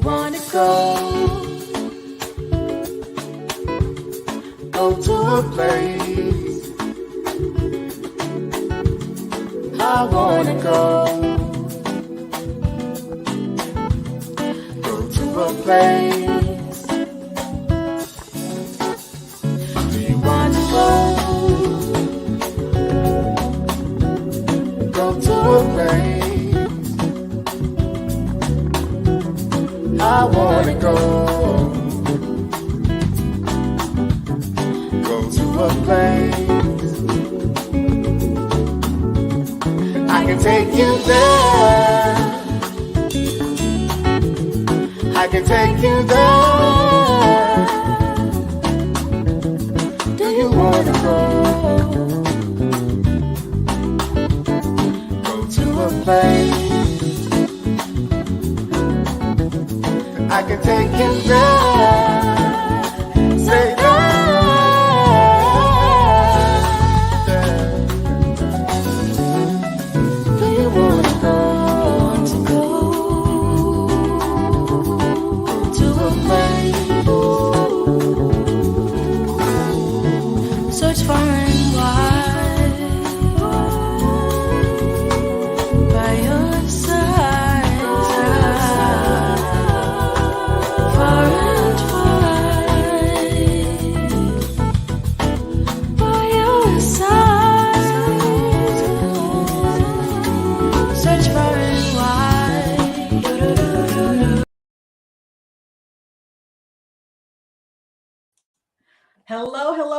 wanna go to a place. I wanna go to a place. Do you wanna go to a place? I wanna go to a place. I can take you there. I can take you there. Do you wanna go to a place? I can take you there. Say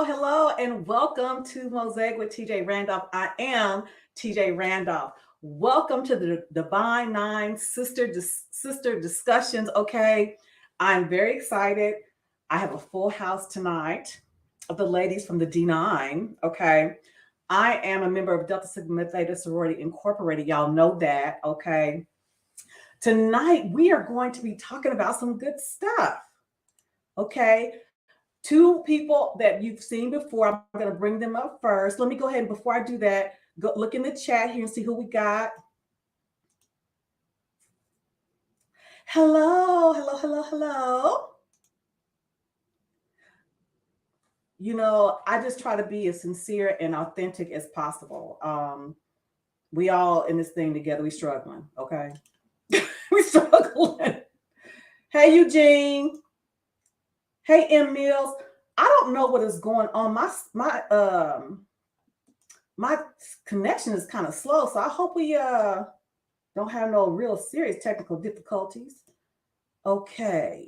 Hello, and welcome to Mosaic with TJ Randolph. I am TJ Randolph. Welcome to the Divine Nine Sister Discussions. Okay, I'm very excited. I have a full house tonight of the ladies from the D9. Okay, I am a member of Delta Sigma Theta Sorority Incorporated. Y'all know that. Okay, tonight we are going to be talking about some good stuff. Okay. Two people that you've seen before. I'm going to bring them up first. Let me go ahead and before I do that, go look in the chat here and see who we got. Hello. You know, I just try to be as sincere and authentic as possible. We all in this thing together. We struggling, okay? We struggling. Hey, Eugene. Hey, M. Mills. I don't know what is going on. My connection is kind of slow, so I hope we don't have no real serious technical difficulties. Okay.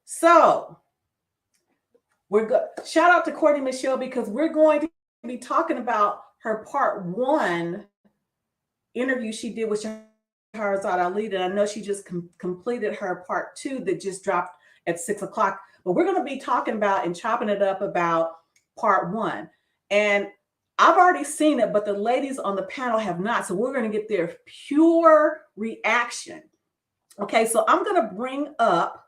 So we're good. Shout out to Courtney Michelle because we're going to be talking about her part 1 interview she did with Shahrazad Ali, and I know she just completed her part 2 that just dropped at 6:00. But we're going to be talking about and chopping it up about part 1. And I've already seen it, but the ladies on the panel have not. So we're going to get their pure reaction. Okay, so I'm going to bring up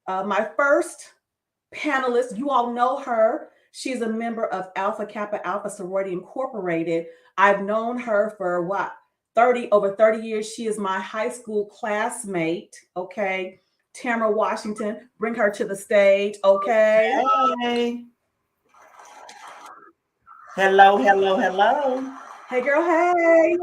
my first panelist. You all know her. She's a member of Alpha Kappa Alpha Sorority Incorporated. I've known her for what? Over 30 years. She is my high school classmate. Okay. Tamara Washington, bring her to the stage. Okay. Hey. Hello. Hey, girl. Hey.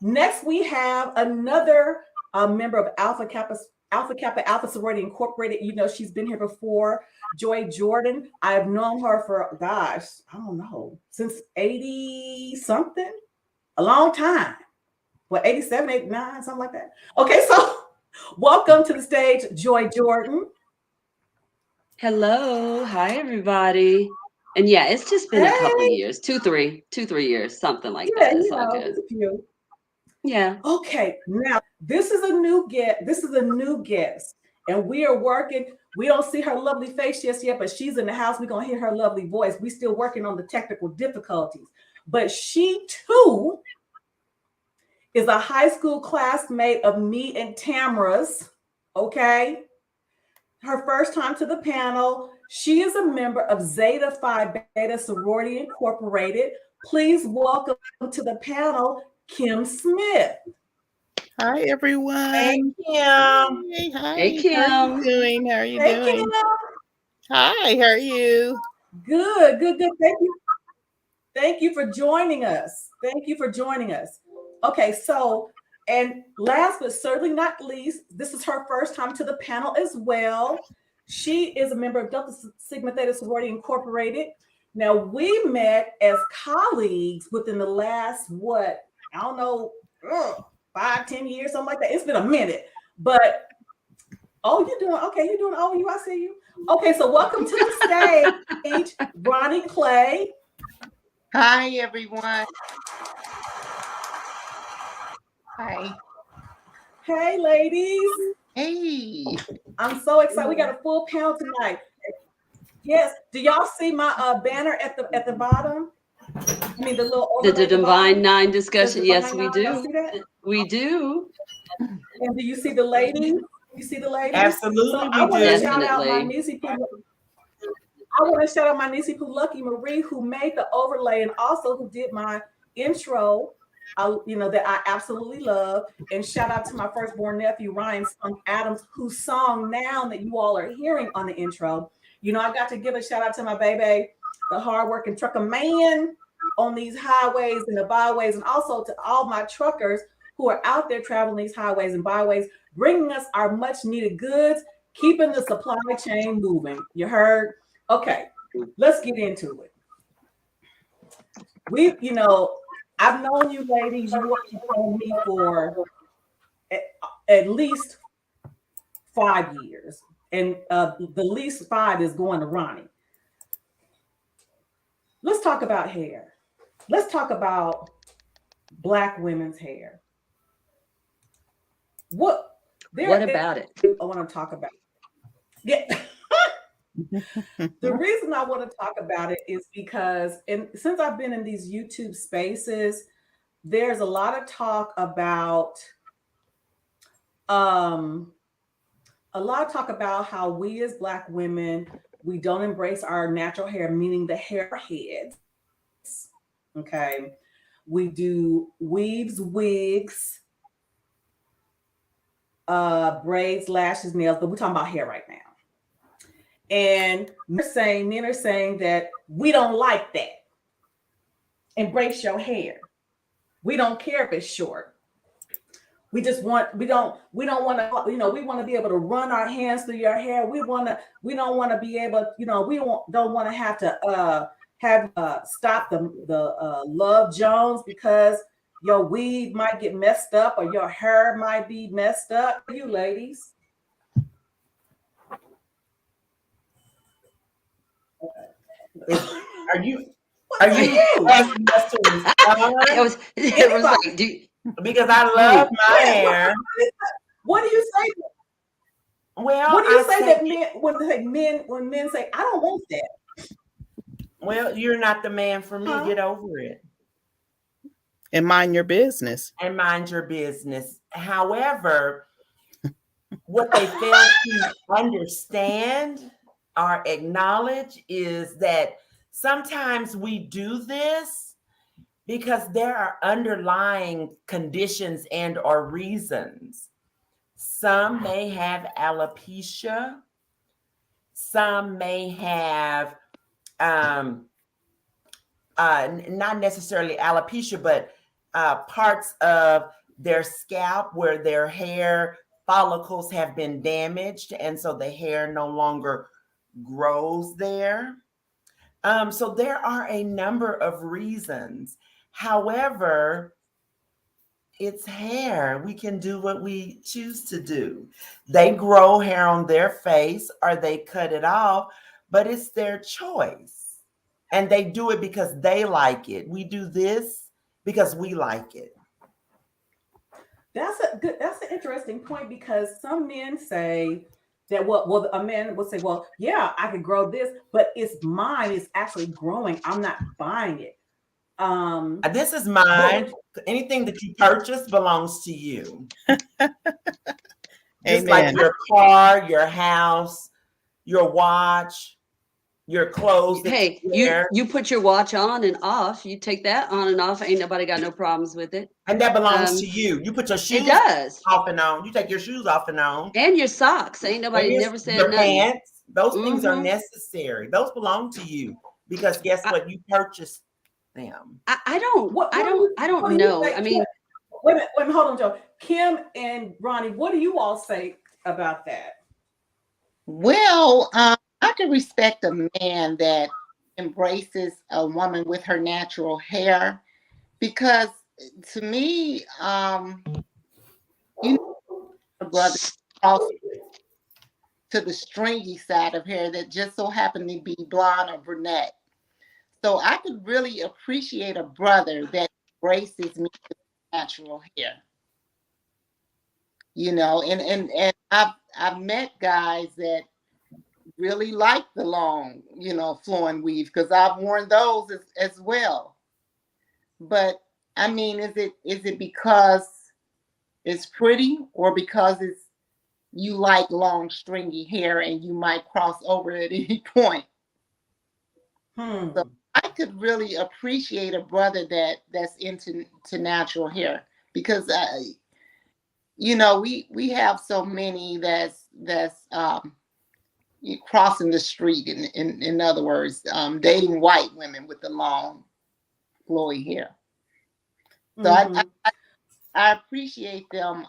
Next, we have another member of Alpha Kappa Alpha Sorority Incorporated. You know, she's been here before. Joy Jordan. I have known her for, gosh, I don't know, since 80 something, a long time. What, 87, 89, something like that. Okay, so welcome to the stage, Joy Jordan. Hello. Hi, everybody. And yeah, it's just been a couple of years, 2-3 years, something like that. It's all good. It's a few. Yeah. Okay, now this is a new guest, and we are working. We don't see her lovely face just yet, but she's in the house. We're gonna hear her lovely voice. We're still working on the technical difficulties, but she too is a high school classmate of me and Tamara's. Okay, her first time to the panel. She is a member of Zeta Phi Beta Sorority Incorporated, Please welcome to the panel, Kim Smith. Hi, everyone. Hey, Kim. Hey, hi. Hey, How are Kim. you doing? How are you Hey, doing? Kim. Hi, how are you? Good. Thank you. Thank you for joining us. Okay, so, and last but certainly not least, this is her first time to the panel as well. She is a member of Delta Sigma Theta Sorority Incorporated. Now, we met as colleagues within the last, I don't know, 5-10 years, something like that. It's been a minute, but you're doing OU. I see you. Okay, so welcome to the stage, Ronnie Clay. Hi, everyone. Hi. Hey, ladies. Hey. I'm so excited. We got a full panel tonight. Yes. Do y'all see my banner at the bottom? I mean, the little The Divine Nine discussion. Yes, we do. See that? We do. And do you see the ladies? You see the ladies? Absolutely, So we I want to do. shout out my niecey Poo Lucky who made the overlay and also who did my intro. That I absolutely love. And shout out to my firstborn nephew, Ryan Adams, whose song now that you all are hearing on the intro. I got to give a shout out to my baby, the hardworking trucker man on these highways and the byways, and also to all my truckers who are out there traveling these highways and byways, bringing us our much needed goods, keeping the supply chain moving. You heard? Okay, let's get into it. I've known you ladies, you have known me for at least 5 years. And the least 5 is going to Ronnie. Let's talk about hair. Let's talk about Black women's hair. What about it? I want to talk about. Yeah. The reason I want to talk about it is because since I've been in these YouTube spaces, there's a lot of talk about how we as Black women, we don't embrace our natural hair, meaning the hair heads. Okay. We do weaves, wigs, braids, lashes, nails, but we're talking about hair right now. And men are saying that we don't like that. Embrace your hair. We don't care if it's short. We don't want to, we want to be able to run our hands through your hair. We don't want to be able, we don't want to have to stop the Love Jones because your weave might get messed up or your hair might be messed up. You ladies. Are you asking us to respond? It was like, because I love my hair. What do you say? Well, what do you say that when men say, I don't want that? Well, you're not the man for me. Huh? Get over it. And mind your business. However, what they fail to understand or acknowledge is that sometimes we do this because there are underlying conditions and or reasons. Some may have alopecia. Some may have not necessarily alopecia, but parts of their scalp where their hair follicles have been damaged, and so the hair no longer grows there. So there are a number of reasons. However, it's hair. We can do what we choose to do. They grow hair on their face or they cut it off, but it's their choice. And they do it because they like it. We do this because we like it. That's an interesting point, because some men say that a man will say, well, yeah, I could grow this, but it's mine. It's actually growing. I'm not buying it. This is mine. Anything that you purchase belongs to you. Just like your car, your house, your watch, your clothes. Hey, you put your watch on and off. You take that on and off. Ain't nobody got no problems with it. And that belongs to you. You put your shoes It does. off and on. You take your shoes off and on. And your socks. Ain't nobody never said your nothing. Pants. Those things are necessary. Those belong to you because guess what? You purchased them. I don't know. I mean, wait a minute, hold on, Joe. Kim and Ronnie, what do you all say about that? Well, I can respect a man that embraces a woman with her natural hair because to me, you know, a brother also to the stringy side of hair that just so happened to be blonde or brunette. So I could really appreciate a brother that embraces me with natural hair. You know, and I've met guys that really like the long, you know, flowing weave because I've worn those as well. But I mean, is it because it's pretty or because it's you like long stringy hair and you might cross over at any point? So I could really appreciate a brother that's into natural hair because you know we have so many that's crossing the street in other words dating white women with the long flowy hair. So I appreciate them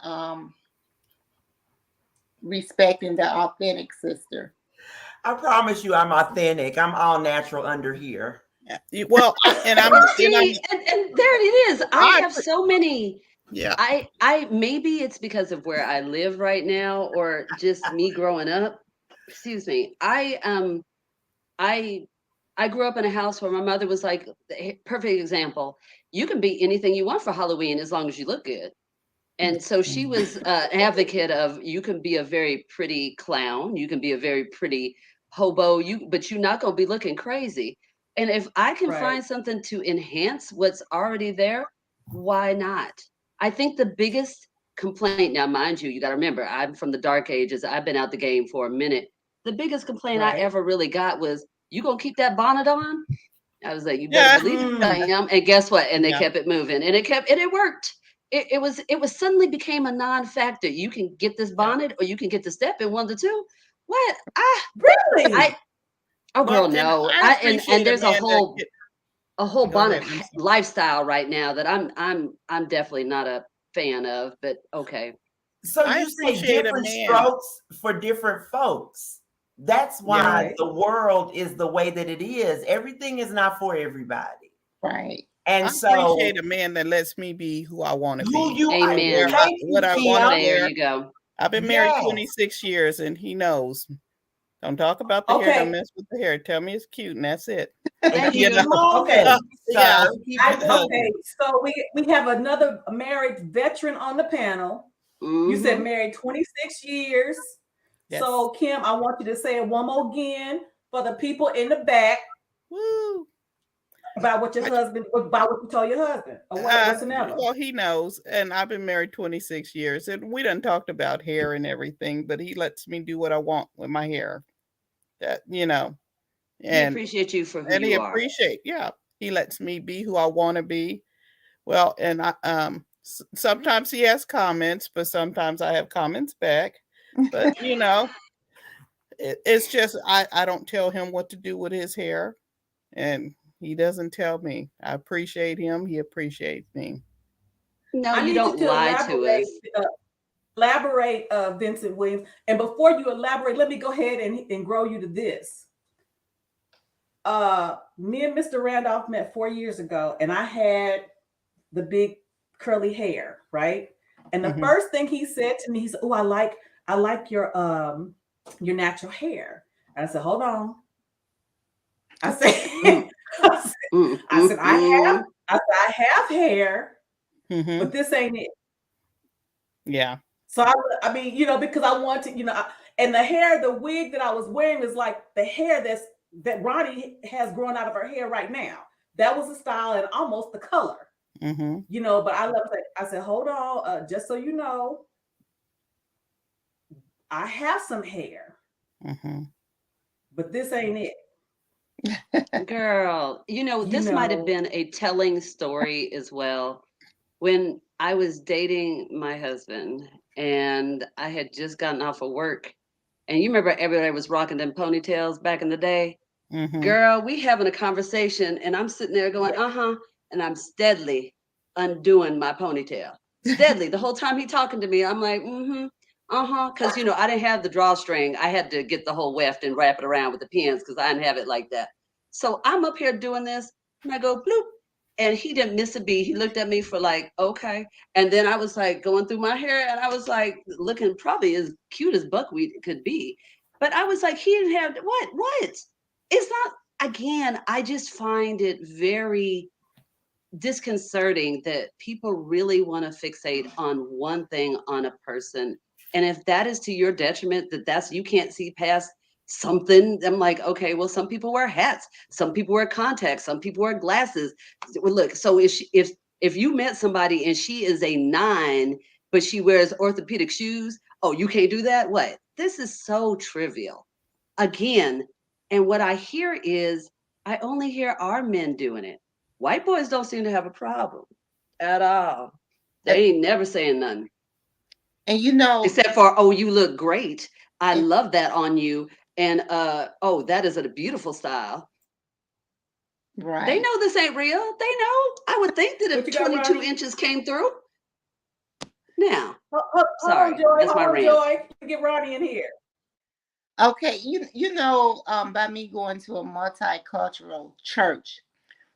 respecting the authentic sister. I promise you I'm authentic. I'm all natural under here. Yeah. Well, and I'm see, and there it is. I have so many. Yeah. I maybe it's because of where I live right now or just me growing up. Excuse me. I grew up in a house where my mother was like, perfect example. You can be anything you want for Halloween as long as you look good. And so she was an advocate of you can be a very pretty clown, you can be a very pretty hobo, but you're not going to be looking crazy. And if I can find something to enhance what's already there, why not? I think the biggest complaint, now mind you got to remember, I'm from the dark ages. I've been out the game for a minute. The biggest complaint I ever really got was, you going to keep that bonnet on? I was like, you better believe I am. And guess what? And they kept it moving and it worked. It was suddenly became a non-factor. You can get this bonnet or you can get the step in one of the two. What? Really? Girl, no. And there's a whole bonnet lifestyle right now that I'm definitely not a fan of, but okay. So you say different strokes for different folks. That's why the world is the way that it is. Everything is not for everybody. Right. And I appreciate a man that lets me be who I want to be. Amen. What I want to wear. There you go. I've been married 26 years and he knows. Don't talk about the hair. Don't mess with the hair. Tell me it's cute and that's it. You know? Okay. So we have another married veteran on the panel. You said married 26 years. Yes. So Kim, I want you to say it one more again for the people in the back. Woo. About what your husband, about what you told your husband, or whatsoever. Well, he knows, and I've been married 26 years, and we done talked about hair and everything, but he lets me do what I want with my hair. That you know, and he appreciates you for who you are. He lets me be who I want to be. Well, and I sometimes he has comments, but sometimes I have comments back. But you know, it's just I don't tell him what to do with his hair, and he doesn't tell me. I appreciate him. He appreciates me. No, you don't lie to us. Elaborate, Vincent Williams. And before you elaborate, let me go ahead and grow you to this. Me and Mr. Randolph met 4 years ago, and I had the big curly hair, right? And the first thing he said to me, he said, "Oh, I like your natural hair." And I said, "Hold on." I said, I have hair, but this ain't it. Yeah. So I mean, you know, because I want to, you know, and the wig that I was wearing is like the hair that Ronnie has grown out of her hair right now. That was the style and almost the color, you know. But I said, hold on, just so you know, I have some hair, but this ain't it. Girl, this might have been a telling story as well. When I was dating my husband and I had just gotten off of work, and you remember everybody was rocking them ponytails back in the day? Mm-hmm. Girl, we having a conversation and I'm sitting there going, uh-huh, and I'm steadily undoing my ponytail. Steadily. The whole time he talking to me, I'm like, mm-hmm, uh-huh. Because I didn't have the drawstring. I had to get the whole weft and wrap it around with the pins because I didn't have it like that. So I'm up here doing this and I go bloop. And he didn't miss a beat. He looked at me for like, okay. And then I was like going through my hair and I was like looking probably as cute as buckwheat could be. But I was like, he didn't have what? It's not, again, I just find it very disconcerting that people really want to fixate on one thing on a person. And if that is to your detriment, that's you can't see past something, I'm like, okay, well, some people wear hats, some people wear contacts, some people wear glasses. Well, look, so if you met somebody and she is a 9, but she wears orthopedic shoes, oh, you can't do that? What? This is so trivial. Again, and what I hear is, I only hear our men doing it. White boys don't seem to have a problem at all. They ain't never saying nothing. And except for, oh, you look great. I love that on you. And oh, that is a beautiful style. right. They know this ain't real. They know. I would think that if 22 inches came through. Now, sorry, that's my rant. Joy, get Ronnie in here. Okay, by me going to a multicultural church,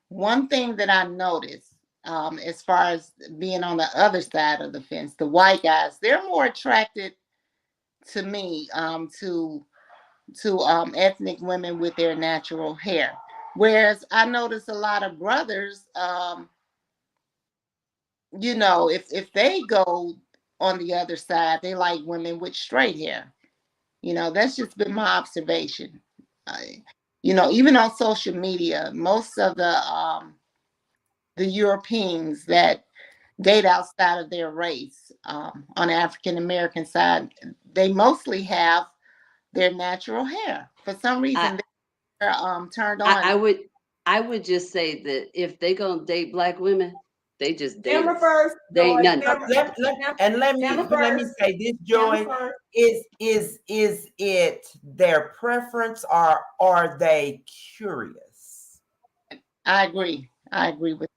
one thing that I noticed, as far as being on the other side of the fence, the white guys, they're more attracted to me, to ethnic women with their natural hair. Whereas I notice a lot of brothers, if they go on the other side, they like women with straight hair. That's just been my observation. Even on social media, most of the Europeans that date outside of their race, on the African American side, they mostly have their natural hair. For some reason, they're turned on. I would just say that if they gonna date black women, they just date. Camera first. They ain't nothing. Let me say this, Joy. Is it their preference, or are they curious? I agree with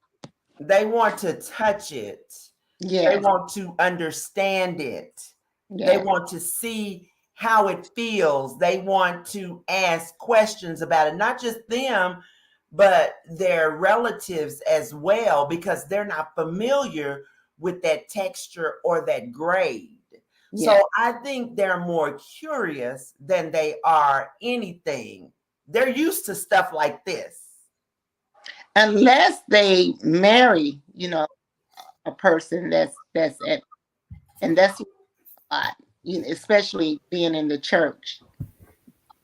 you. They want to touch it. Yeah. They want to understand it. Yeah. They want to see how it feels. They want to ask questions about it, not just them, but their relatives as well, because they're not familiar with that texture or that grade. Yeah. So I think they're more curious than they are anything. They're used to stuff like this. Unless they marry, a person that's at, and that's a lot, especially being in the church.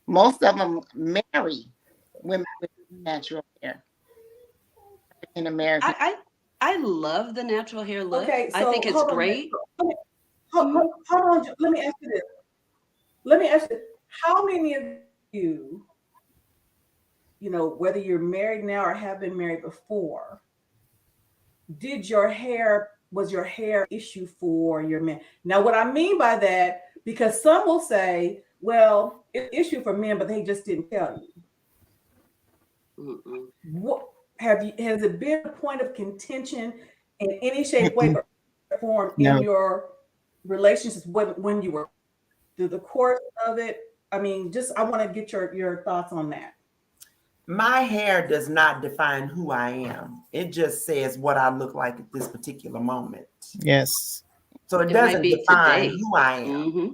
Most of them marry women with natural hair in America. I love the natural hair look. Okay, so I think it's great. Hold on. Let me ask you this. How many of you, whether you're married now or have been married before, was your hair issue for your man? Now, what I mean by that, because some will say, well, it's an issue for men, but they just didn't tell you. What has it been a point of contention in any shape, way, or form in your relationships when you were through the course of it? I mean, I want to get your thoughts on that. My hair does not define who I am. It just says what I look like at this particular moment. Yes. So it doesn't define today. who I am. Mm-hmm.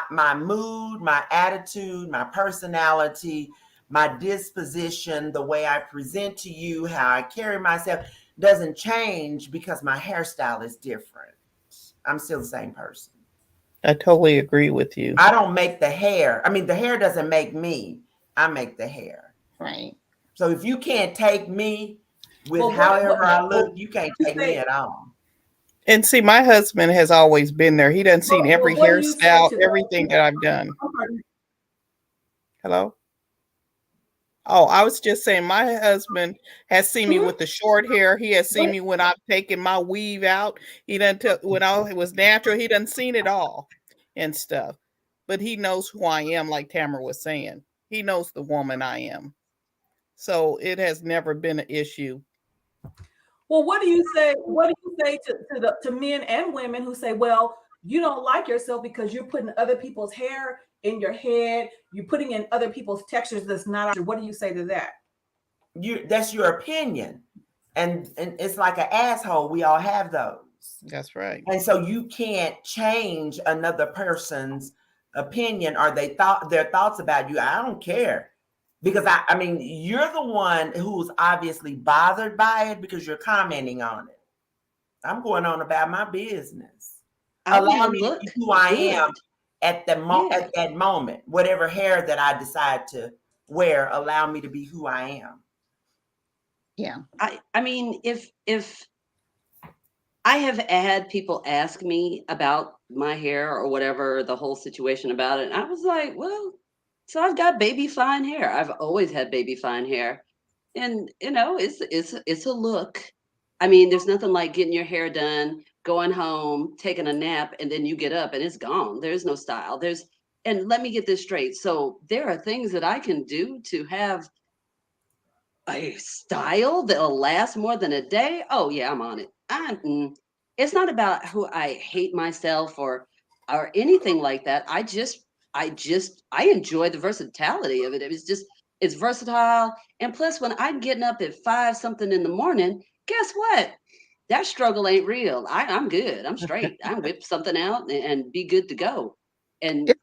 My mood, my attitude, my personality, my disposition, the way I present to you, how I carry myself doesn't change because my hairstyle is different. I'm still the same person. I totally agree with you. I don't make the hair. I mean, the hair doesn't make me. I make the hair. Right. So if you can't take me with however I look, you can't take me at all. And see, my husband has always been there. He done seen every hairstyle, everything that I've done. Hello? Oh, I was just saying my husband has seen me Mhm. with the short hair. He has seen But- me when I've taken my weave out. He doesn't tell when I was natural, he doesn't seen it all and stuff. But he knows who I am, like Tamara was saying. He knows the woman I am. So it has never been an issue. Well, what do you say? What do you say to men and women who say, "Well, you don't like yourself because you're putting other people's hair in your head, you're putting in other people's textures that's not." What do you say to that? That's your opinion, and it's like an asshole. We all have those. That's right. And so you can't change another person's opinion or their thoughts about you. I don't care. Because I mean, you're the one who's obviously bothered by it because you're commenting on it. I'm going on about my business. I Allow want to me to look be who I am good. at at that moment. Whatever hair that I decide to wear, allow me to be who I am. Yeah. I mean, if I have had people ask me about my hair or whatever, the whole situation about it, and I was like, well, so I've got baby fine hair. I've always had baby fine hair, and it's a look. I mean, there's nothing like getting your hair done, going home, taking a nap, and then you get up and it's gone. There's no style. And let me get this straight. So there are things that I can do to have a style that'll last more than a day. Oh yeah, I'm on it. It's not about who I hate myself or anything like that. I enjoy the versatility of it. It's versatile. And plus when I'm getting up at 5 something in the morning, guess what? That struggle ain't real. I'm good. I'm straight. I whip something out and be good to go. And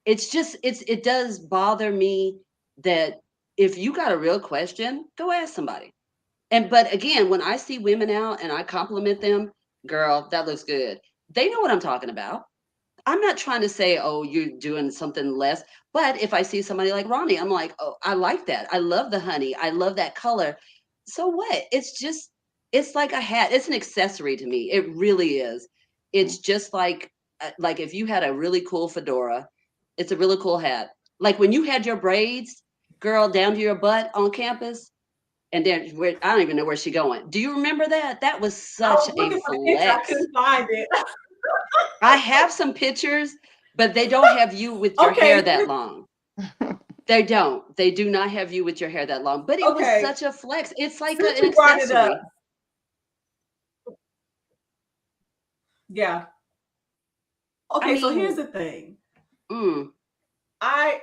it does bother me that if you got a real question, go ask somebody. But again, when I see women out and I compliment them, girl, that looks good. They know what I'm talking about. I'm not trying to say, oh, you're doing something less. But if I see somebody like Ronnie, I'm like, oh, I like that. I love the honey. I love that color. So what? It's like a hat. It's an accessory to me. It really is. It's just like if you had a really cool fedora, it's a really cool hat. Like when you had your braids, girl, down to your butt on campus, and then I don't even know where she's going. Do you remember that? That was I such was a looking for the picture. I flex. couldn't find it. I have some pictures, but they don't have you with your hair Okay. that long. They don't. They do not have you with your hair that long. But it was Okay. such a flex. It's like Since an you brought it accessory. up, yeah. Okay, so here's the thing. Mm, I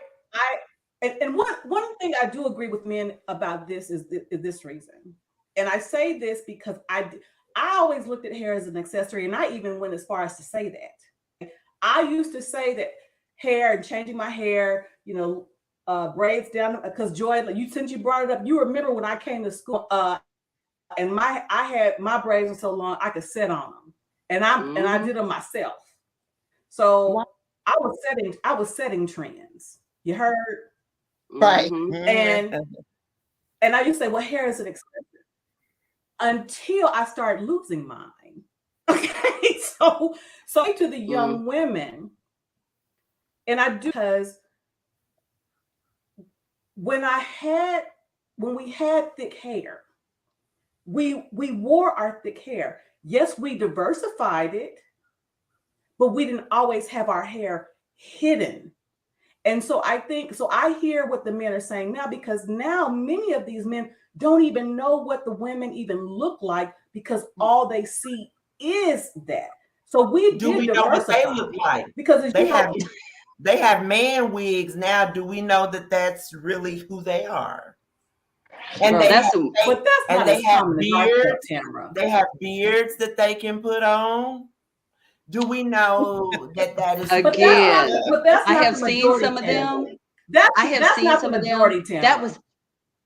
and one thing I do agree with men about this is this reason. And I say this because I always looked at hair as an accessory, and I even went as far as to say that. I used to say that hair and changing my hair, braids down, because Joy, since you brought it up, you remember when I came to school, and I had my braids were so long I could sit on them, and I did them myself. So I was setting trends. You heard? Right. And I used to say, well, hair is an accessory until I started losing mine. Okay, so to the young women, and I do because when we had thick hair, we wore our thick hair. Yes, we diversified it, but we didn't always have our hair hidden. And so I hear what the men are saying now, because now many of these men don't even know what the women even look like because all they see is that. So we Do we did know what they diversify look like? because as you know, They have man wigs now. Do we know that that's really who they are? And girl, but that's not they as have common as I beards. thought, Tamara. They have beards that they can put on. Do we know that is again? But that's I not have the seen majority, some of them. That's not the majority, Tamara. That was,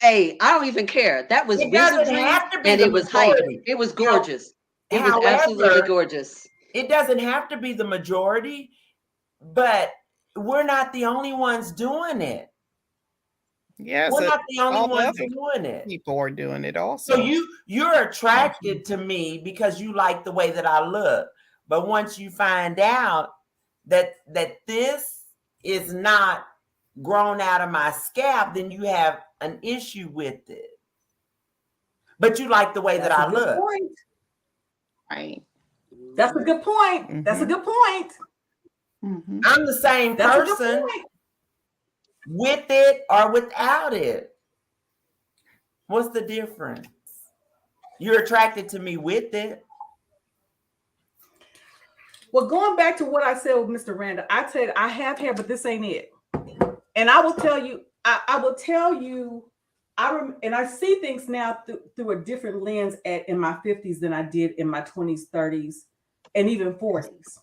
hey, I don't even care. That was It doesn't wizardry, have to be and the it was hype. majority. It was gorgeous. It was However, absolutely gorgeous. It doesn't have to be the majority, but we're not the only ones doing it. Yes, we're not the only all the ones other doing it. people are doing it also. So you're attracted to me because you like the way that I look. But once you find out that this is not grown out of my scalp, then you have an issue with it. But you like the way that I look. Point. Right. That's a good point. That's a good point. Mm-hmm. I'm the same person with it or without it. What's the difference? You're attracted to me with it. Well, going back to what I said with Mr. Randall, I said I have hair, but this ain't it. And I will tell you, and I see things now through a different lens in my 50s than I did in my 20s, 30s, and even 40s.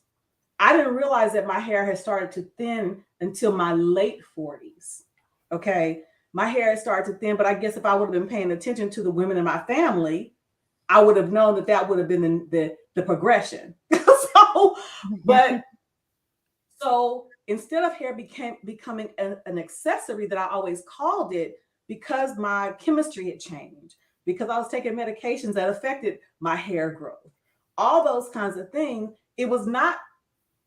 I didn't realize that my hair had started to thin until my late 40s. Okay. My hair had started to thin, but I guess if I would have been paying attention to the women in my family, I would have known that would have been the progression. So instead of hair becoming an accessory that I always called it, because my chemistry had changed, because I was taking medications that affected my hair growth, all those kinds of things, it was not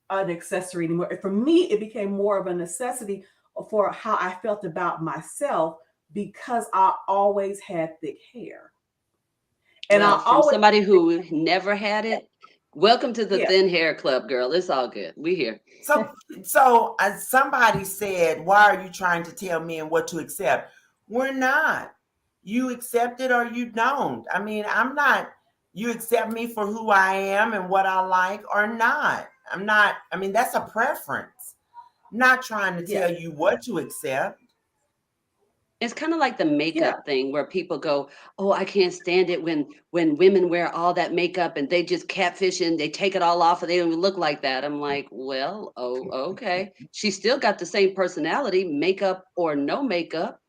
an accessory anymore. For me, it became more of a necessity for how I felt about myself, because I always had thick hair. And from somebody who never had it, welcome to the thin hair club, girl. It's all good. We here. So somebody said, why are you trying to tell men what to accept? We're not. You accept it or you don't. I mean, I'm not. You accept me for who I am and what I like or not. I'm not. I mean, that's a preference. I'm not trying to tell you what to accept. It's kind of like the makeup thing where people go, oh, I can't stand it when women wear all that makeup and they just catfish and they take it all off and they don't even look like that. I'm like, well, okay. She still got the same personality, makeup or no makeup.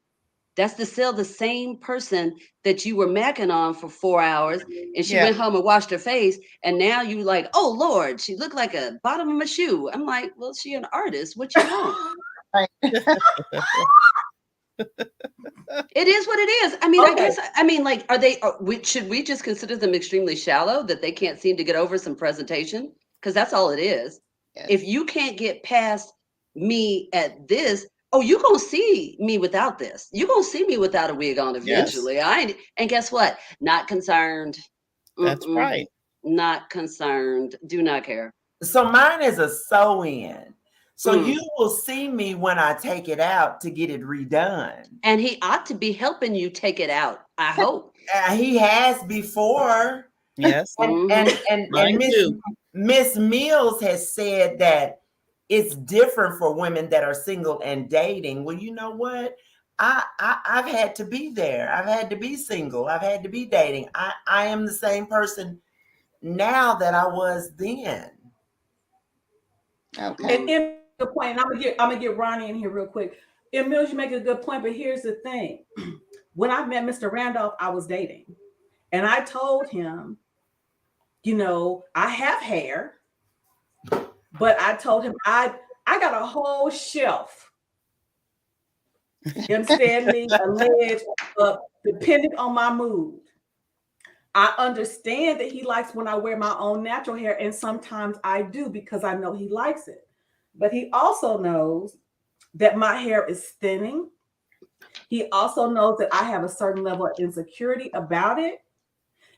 That's still the same person that you were macking on for 4 hours, and she went home and washed her face, and now you like, oh Lord, she looked like a bottom of a shoe. I'm like, well, she an artist. What you want? It is what it is. I mean, should we just consider them extremely shallow, that they can't seem to get over some presentation? Because that's all it is. Yes. If you can't get past me at this, you're going to see me without this. You're going to see me without a wig on eventually. Yes. And guess what? Not concerned. That's right. Not concerned. Do not care. So mine is a sew-in. So you will see me when I take it out to get it redone. And he ought to be helping you take it out, I hope. He has before. Yes. And Miss Mills has said that it's different for women that are single and dating. Well, you know what? I've had to be there. I've had to be single. I've had to be dating. I am the same person now that I was then. Okay. And the point, and I'm gonna get Ronnie in here real quick. And Mills, you make a good point, but here's the thing. When I met Mr. Randolph, I was dating. And I told him, I have hair, but I told him I got a whole shelf. You understand me? A ledge up, depending on my mood. I understand that he likes when I wear my own natural hair, and sometimes I do because I know he likes it. But he also knows that my hair is thinning. He also knows that I have a certain level of insecurity about it.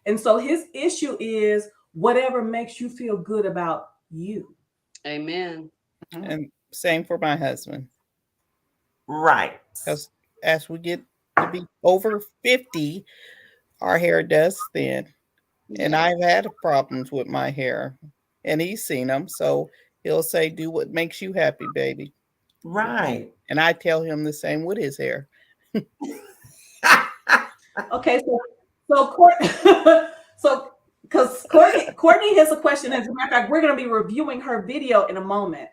And so his issue is whatever makes you feel good about you. Amen. And same for my husband. Right. Because as we get to be over 50, our hair does thin. Yeah. And I've had problems with my hair. And he's seen them. So he'll say, do what makes you happy, baby. Right. And I tell him the same with his hair. Okay, because Courtney has a question. As a matter of fact, we're going to be reviewing her video in a moment.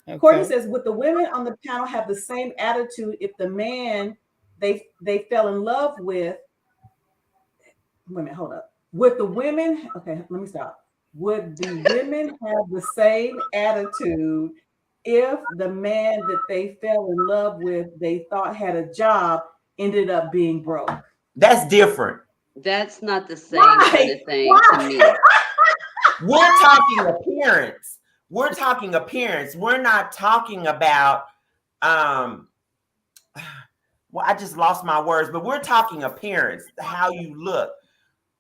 Okay. Courtney says, would the women on the panel have the same attitude if the man they fell in love with? Wait a minute, hold up. Would the women? Okay, let me stop. Would the women have the same attitude if the man that they fell in love with, they thought had a job, ended up being broke? That's different. That's not the same kind of thing to me. We're talking appearance. We're talking appearance. We're not talking about well, I just lost my words, but we're talking appearance, how you look.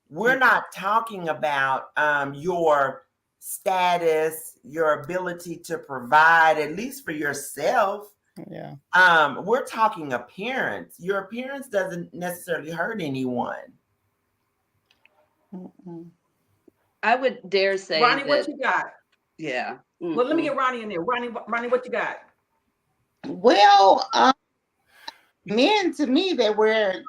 We're not talking about your status, your ability to provide, at least for yourself. Yeah. We're talking appearance. Your appearance doesn't necessarily hurt anyone. Mm-mm. I would dare say Ronnie, that. what you got? Yeah. Well, let me get Ronnie in there. Ronnie, what you got? Well, men, to me, that wear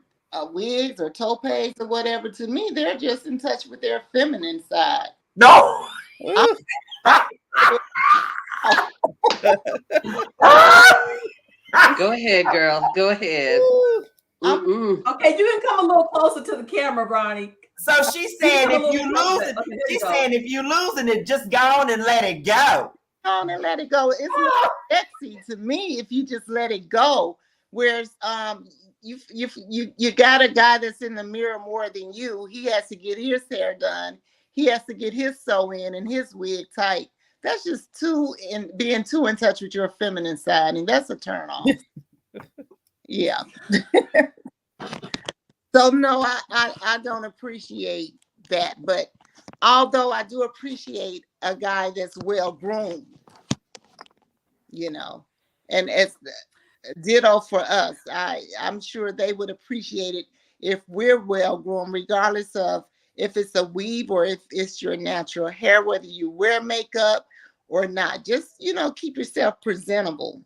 wigs or topes or whatever, to me, they're just in touch with their feminine side. No. Ooh. Go ahead, girl. Go ahead. Mm-mm. Okay, you can come a little closer to the camera, Ronnie. So she's saying if you lose it, she's saying if you losing it, just go on and let it go. Go on and let it go. It's not sexy to me if you just let it go. Whereas you got a guy that's in the mirror more than you. He has to get his hair done. He has to get his sew in and his wig tight. That's just being too in touch with your feminine side, and that's a turn off. Yeah. So no, I don't appreciate that. But although I do appreciate a guy that's well groomed, and it's ditto for us. I'm sure they would appreciate it if we're well groomed, regardless of if it's a weave or if it's your natural hair, whether you wear makeup or not. Just, keep yourself presentable.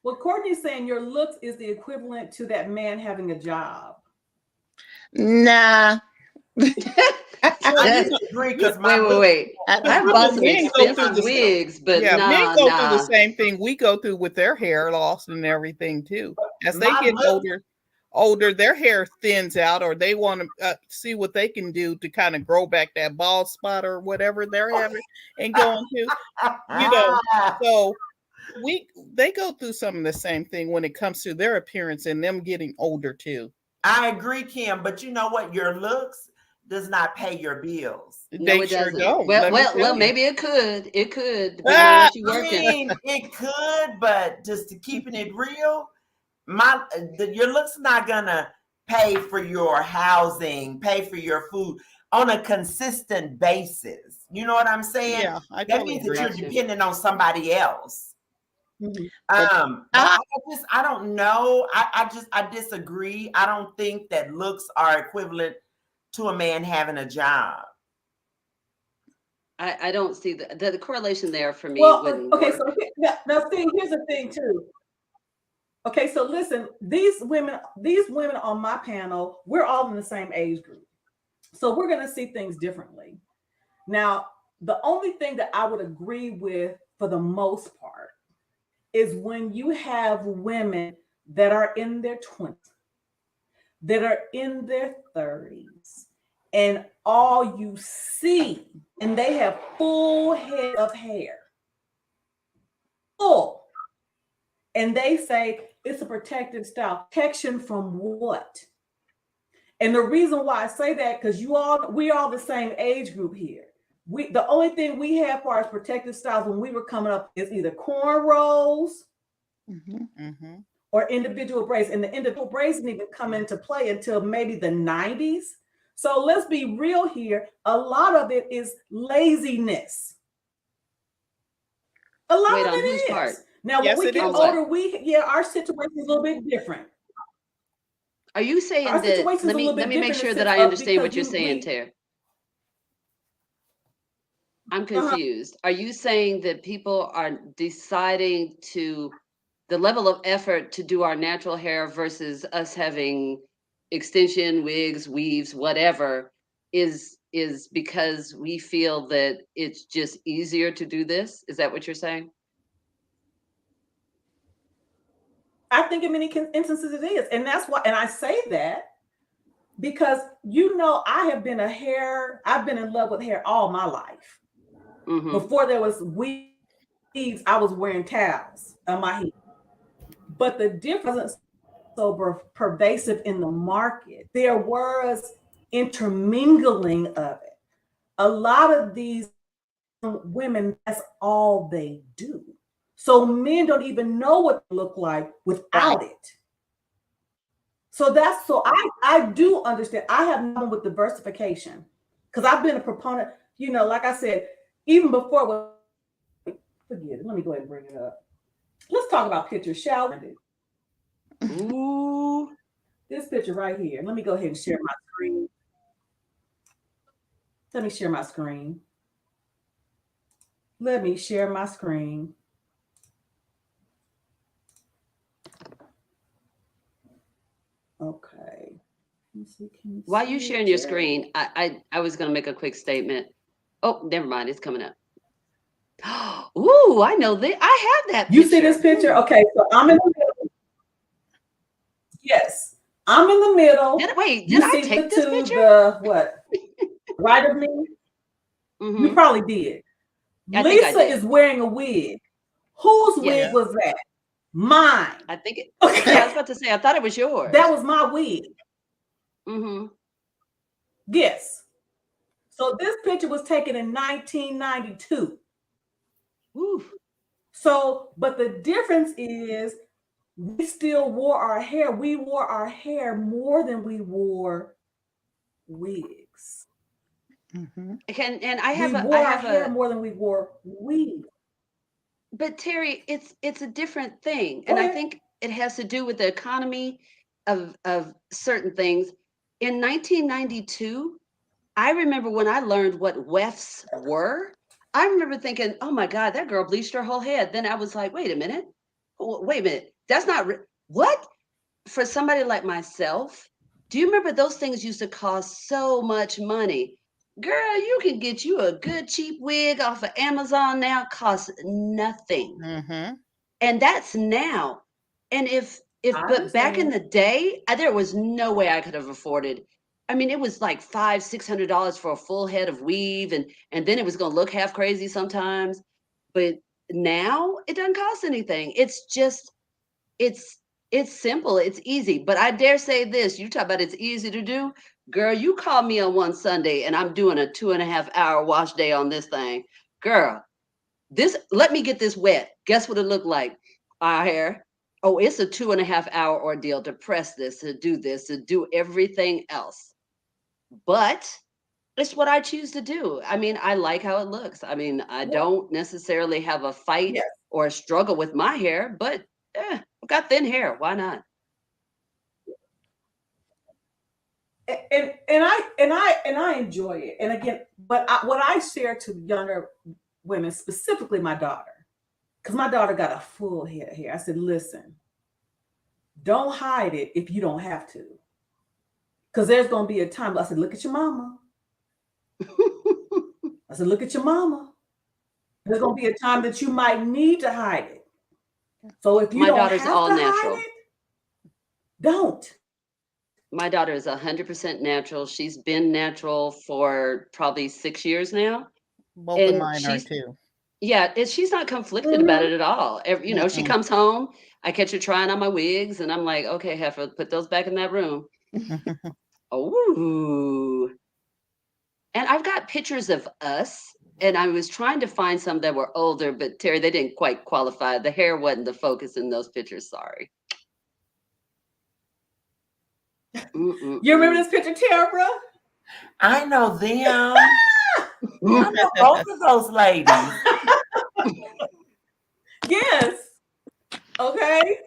Well, Courtney's saying your looks is the equivalent to that man having a job. Nah. I disagree because wait. I bought some expensive wigs, but men go through the same thing we go through with their hair loss and everything too. As they get older, their hair thins out, or they want to see what they can do to kind of grow back that bald spot or whatever they're having and going to, So they go through some of the same thing when it comes to their appearance and them getting older too. I agree, Kim, but you know what? Your looks does not pay your bills. No, it sure doesn't. don't. Well, maybe it could. It could, depending on what you're working. I mean, it could, but just to keeping it real, your looks not gonna pay for your housing, pay for your food on a consistent basis. You know what I'm saying? Yeah, that means that you're depending on somebody else. Mm-hmm. I don't know. I disagree. I don't think that looks are equivalent to a man having a job. I don't see the correlation there for me. Well, okay, so now see, here's the thing too. Okay, so listen, these women on my panel, we're all in the same age group. So we're going to see things differently. Now, the only thing that I would agree with for the most part is when you have women that are in their 20s, that are in their 30s, and all you see, and they have full head of hair, full, and they say it's a protective style. Protection from what? And the reason why I say that, because we all the same age group here. The only thing we had for our protective styles when we were coming up is either cornrows or individual braids. And the individual braids didn't even come into play until maybe the 90s. So let's be real here. A lot of it is laziness. A lot of it is. Part? Now, when we get older, our situation is a little bit different. Are you saying that? Let me make sure that I understand what you're saying, Tara. I'm confused. Are you saying that people are deciding the level of effort to do our natural hair versus us having extension, wigs, weaves, whatever, is because we feel that it's just easier to do this? Is that what you're saying? I think in many instances it is. And that's why, and I say that because, I've been in love with hair all my life. Mm-hmm. Before there was weaves, I was wearing towels on my head. But the difference isn't so pervasive in the market. There was intermingling of it. A lot of these women, that's all they do. So men don't even know what they look like without it. So that's so I do understand. I have no problem with diversification because I've been a proponent. You know, like I said, even before. Forget it. Let me go ahead and bring it up. Let's talk about pictures, shall we? Ooh. This picture right here. Let me go ahead and share my screen. Let me share my screen. Let me share my screen. Okay. While you sharing your screen, I was going to make a quick statement. Oh, never mind. It's coming up. Ooh, I know that. I have that picture. You see this picture? Okay, so I'm in the middle. Yes, I'm in the middle. Did You I see take this picture? the what? Right of me? Mm-hmm. You probably did. I think I Lisa did. is wearing a wig. Whose Yes. wig was that? Mine. I think it. Okay. Yeah, I was about to say. I thought it was yours. That was my wig. Mm-hmm. Yes. So this picture was taken in 1992. Woo. So, but the difference is we still wore our hair. We wore our hair more than we wore wigs. Mm-hmm. And I have We a. wore I our have hair a. more than we wore wigs. But Terry, it's a different thing, Go and I ahead. think it has to do with the economy of certain things. In 1992, I remember when I learned what wefts were. I remember thinking, "Oh my God, that girl bleached her whole head." Then I was like, "Wait a minute, wait a minute, that's not what." For somebody like myself, do you remember those things used to cost so much money? Girl, you can get you a good cheap wig off of Amazon now, costs nothing. Mm-hmm. And that's now. And but back in the day, there was no way I could have afforded. I mean, it was like $500-600 for a full head of weave, and then it was gonna look half crazy sometimes. But now it doesn't cost anything. It's just it's it's simple, it's easy. But I dare say this, you talk about it's easy to do. Girl, you call me on one Sunday and I'm doing a 2.5 hour wash day on this thing. Girl, let me get this wet. Guess what it looked like? Our hair. Oh, it's a 2.5 hour ordeal to press this, to do everything else. But it's what I choose to do. I mean, I like how it looks. I mean, I don't necessarily have a fight Yes. or a struggle with my hair, but I've got thin hair. Why not? And I enjoy it. And again, but what I share to younger women, specifically my daughter, because my daughter got a full head of hair. I said, listen, don't hide it if you don't have to. Because there's going to be a time. I said, look at your mama. I said, look at your mama. There's going to be a time that you might need to hide it. So if you My don't daughter's have all to natural. hide it, don't. My daughter is 100% natural. She's been natural for probably 6 years now. Both of And mine are too. yeah, she's not conflicted about it at all. She Mm-mm. comes home, I catch her trying on my wigs, and I'm like, okay, heifer, put those back in that room. Oh, and I've got pictures of us, and I was trying to find some that were older, but Terry, they didn't quite qualify. The hair wasn't the focus in those pictures. Sorry. You remember this picture, Tara? I know them. I know both of those ladies. Yes. Okay.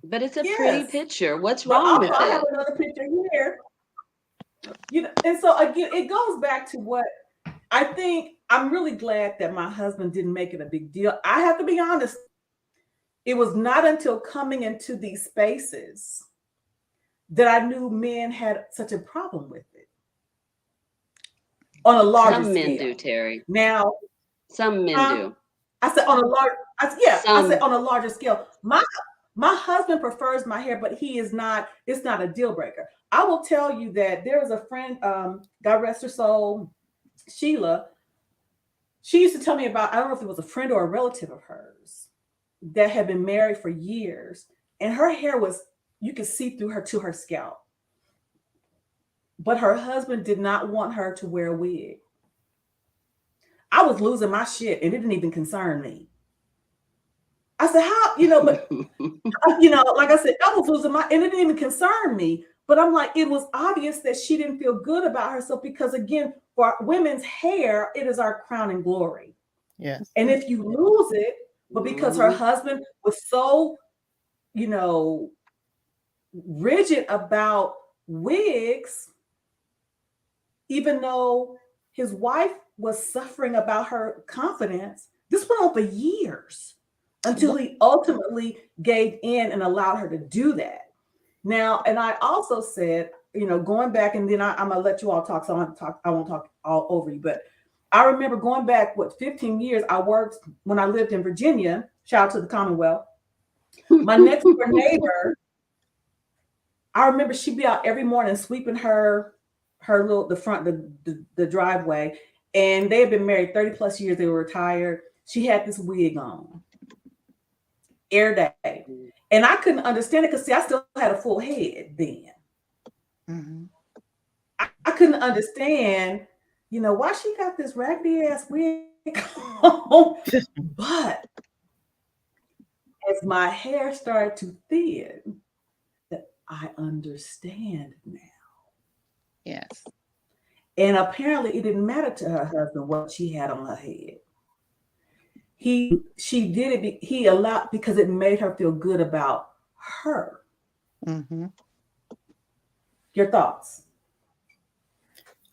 But it's a pretty Yes. picture. What's But wrong with also, I have it? another picture here. And so again, it goes back to what I think. I'm really glad that my husband didn't make it a big deal. I have to be honest. It was not until coming into these spaces that I knew men had such a problem with it on a larger Some men scale. do, Terry. Now, Some men do. I said on a large, I said Some. on a larger scale. My husband prefers my hair, but it's not a deal breaker. I will tell you that there was a friend, God rest her soul, Sheila. She used to tell me about, I don't know if it was a friend or a relative of hers that had been married for years, and her hair was, you could see through her to her scalp. But her husband did not want her to wear a wig. I was losing my shit, and it didn't even concern me. I said, how, but like I said, I was losing and it didn't even concern me. But I'm like, it was obvious that she didn't feel good about herself because, again, for women's hair, it is our crown and glory. Yes. And if you lose it, but because her husband was so, rigid about wigs, even though his wife was suffering about her confidence, this went on for years until he ultimately gave in and allowed her to do that. Now, and I also said, going back, and then I'm gonna let you all talk, so I won't talk all over you, but I remember going back, 15 years, I worked when I lived in Virginia, shout out to the Commonwealth. My next door neighbor, I remember she'd be out every morning sweeping the driveway, and they had been married 30 plus years, they were retired. She had this wig on every day. And I couldn't understand it because, see, I still had a full head then. Mm-hmm. I couldn't understand, why she got this raggedy ass wig on. But as my hair started to thin, that I understand now. Yes. And apparently it didn't matter to her husband what she had on her head. She did it. He allowed, because it made her feel good about her. Mm-hmm. Your thoughts?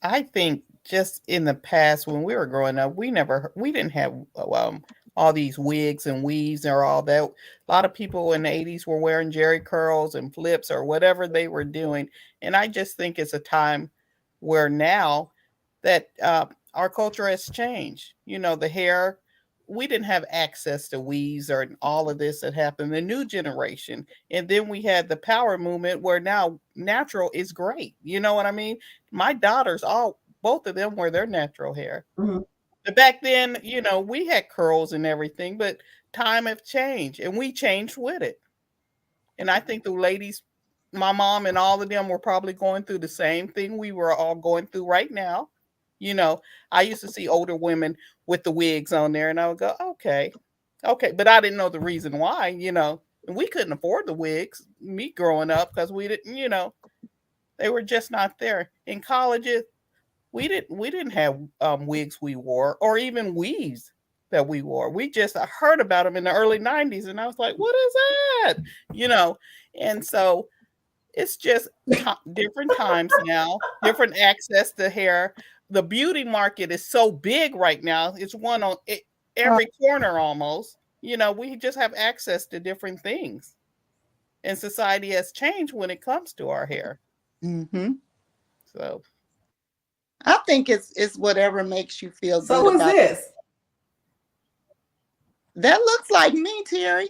I think just in the past when we were growing up, we didn't have all these wigs and weaves or all that. A lot of people in the 80s were wearing jerry curls and flips or whatever they were doing. And I just think it's a time where now that our culture has changed. The hair, we didn't have access to weaves or all of this that happened. The new generation. And then we had the power movement where now natural is great. You know what I mean? My daughters, both of them wear their natural hair. Mm-hmm. But back then, we had curls and everything, but time have changed and we changed with it. And I think the ladies, my mom and all of them were probably going through the same thing we were all going through right now. I used to see older women with the wigs on there and I would go, okay. But I didn't know the reason why, and we couldn't afford the wigs, me growing up, because we didn't, they were just not there. In colleges, we didn't have wigs we wore or even weaves that we wore. We just heard about them in the early 90s and I was like, what is that? And so it's just different times now, different access to hair. The beauty market is so big right now. It's one on every corner almost. We just have access to different things. And society has changed when it comes to our hair. Mm-hmm. So I think it's whatever makes you feel So good who is about this? That looks like me, Terry.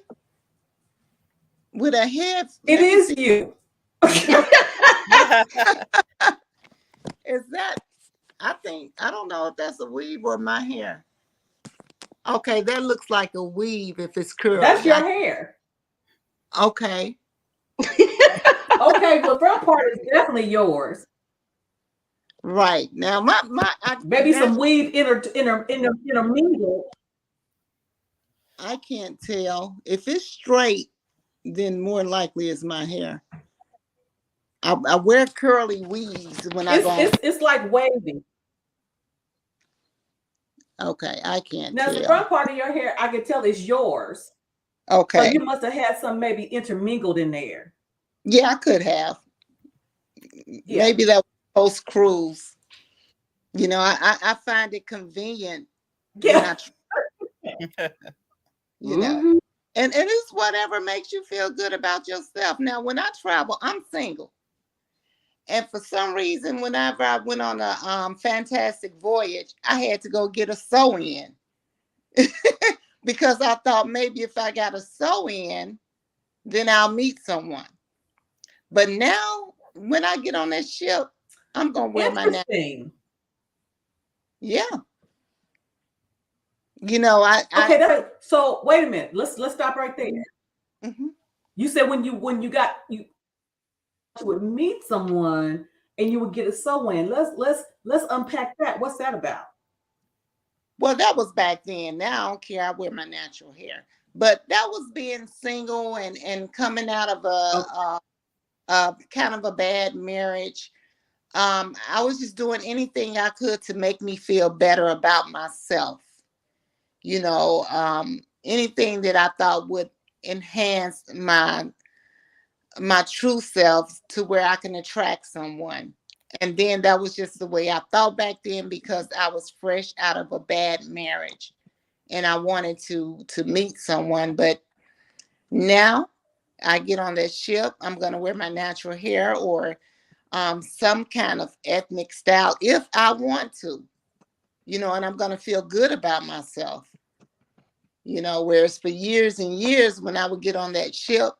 With a head. It is you. Is that, I don't know if that's a weave or my hair. Okay, that looks like a weave if it's curly. That's your hair. Okay. Okay, well, front part is definitely yours. Right. Now maybe some weave intermingled. I can't tell. If it's straight, then more likely it's my hair. I wear curly weaves when I go. It's like wavy. Okay, I can't now, tell. The front part of your hair, I can tell is yours. Okay. So you must have had some maybe intermingled in there. Yeah, I could have. Yeah. Maybe that was post cruise. I find it convenient. Yeah. And it's whatever makes you feel good about yourself. Now, when I travel, I'm single. And for some reason, whenever I went on a fantastic voyage, I had to go get a sew-in. Because I thought maybe if I got a sew-in, then I'll meet someone. But now, when I get on that ship, I'm going to wear my natural. Yeah. So wait a minute. Let's stop right there. Mm-hmm. You said when you would meet someone and you would get a sew-in. Let's unpack that. What's that about? Well, that was back then. Now I don't care. I wear my natural hair. But that was being single and coming out of a kind of a bad marriage. I was just doing anything I could to make me feel better about myself. Anything that I thought would enhance my true self to where I can attract someone. And then that was just the way I thought back then, because I was fresh out of a bad marriage and I wanted to meet someone. But now I get on that ship, I'm going to wear my natural hair or some kind of ethnic style if I want to, and I'm going to feel good about myself. Whereas for years and years, when I would get on that ship,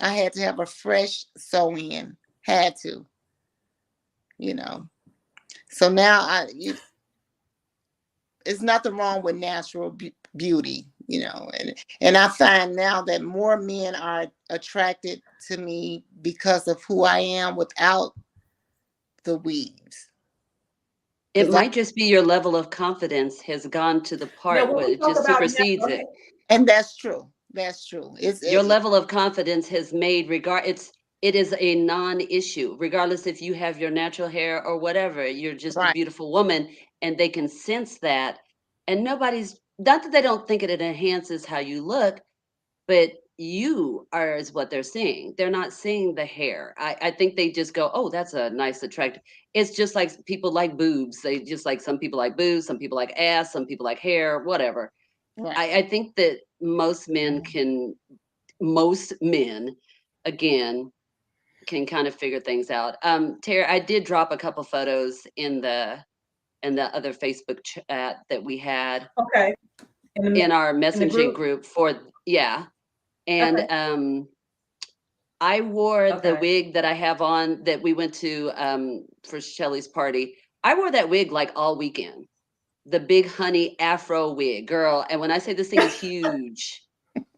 I had to have a fresh sew-in, had to, So now there's nothing wrong with natural beauty, and I find now that more men are attracted to me because of who I am without the weaves. It might just be your level of confidence has gone to the part where it just supersedes it. And that's true. That's true. Your level of confidence has made it is a non-issue, regardless if you have your natural hair or whatever. You're just a beautiful woman, and they can sense that. And not that they don't think it enhances how you look, but you are is what they're seeing. They're not seeing the hair. I think they just go, oh, that's a nice, attractive. It's just like people like boobs. They just like, some people like boobs, some people like ass, some people like hair, whatever. I think that most men, again, can kind of figure things out. Terry, I did drop a couple photos in the other Facebook chat that we had. Okay. In our messaging group and I wore the wig that I have on that we went to for Shelly's party. I wore that wig like all weekend. The big honey afro wig, girl. And when I say this thing is huge,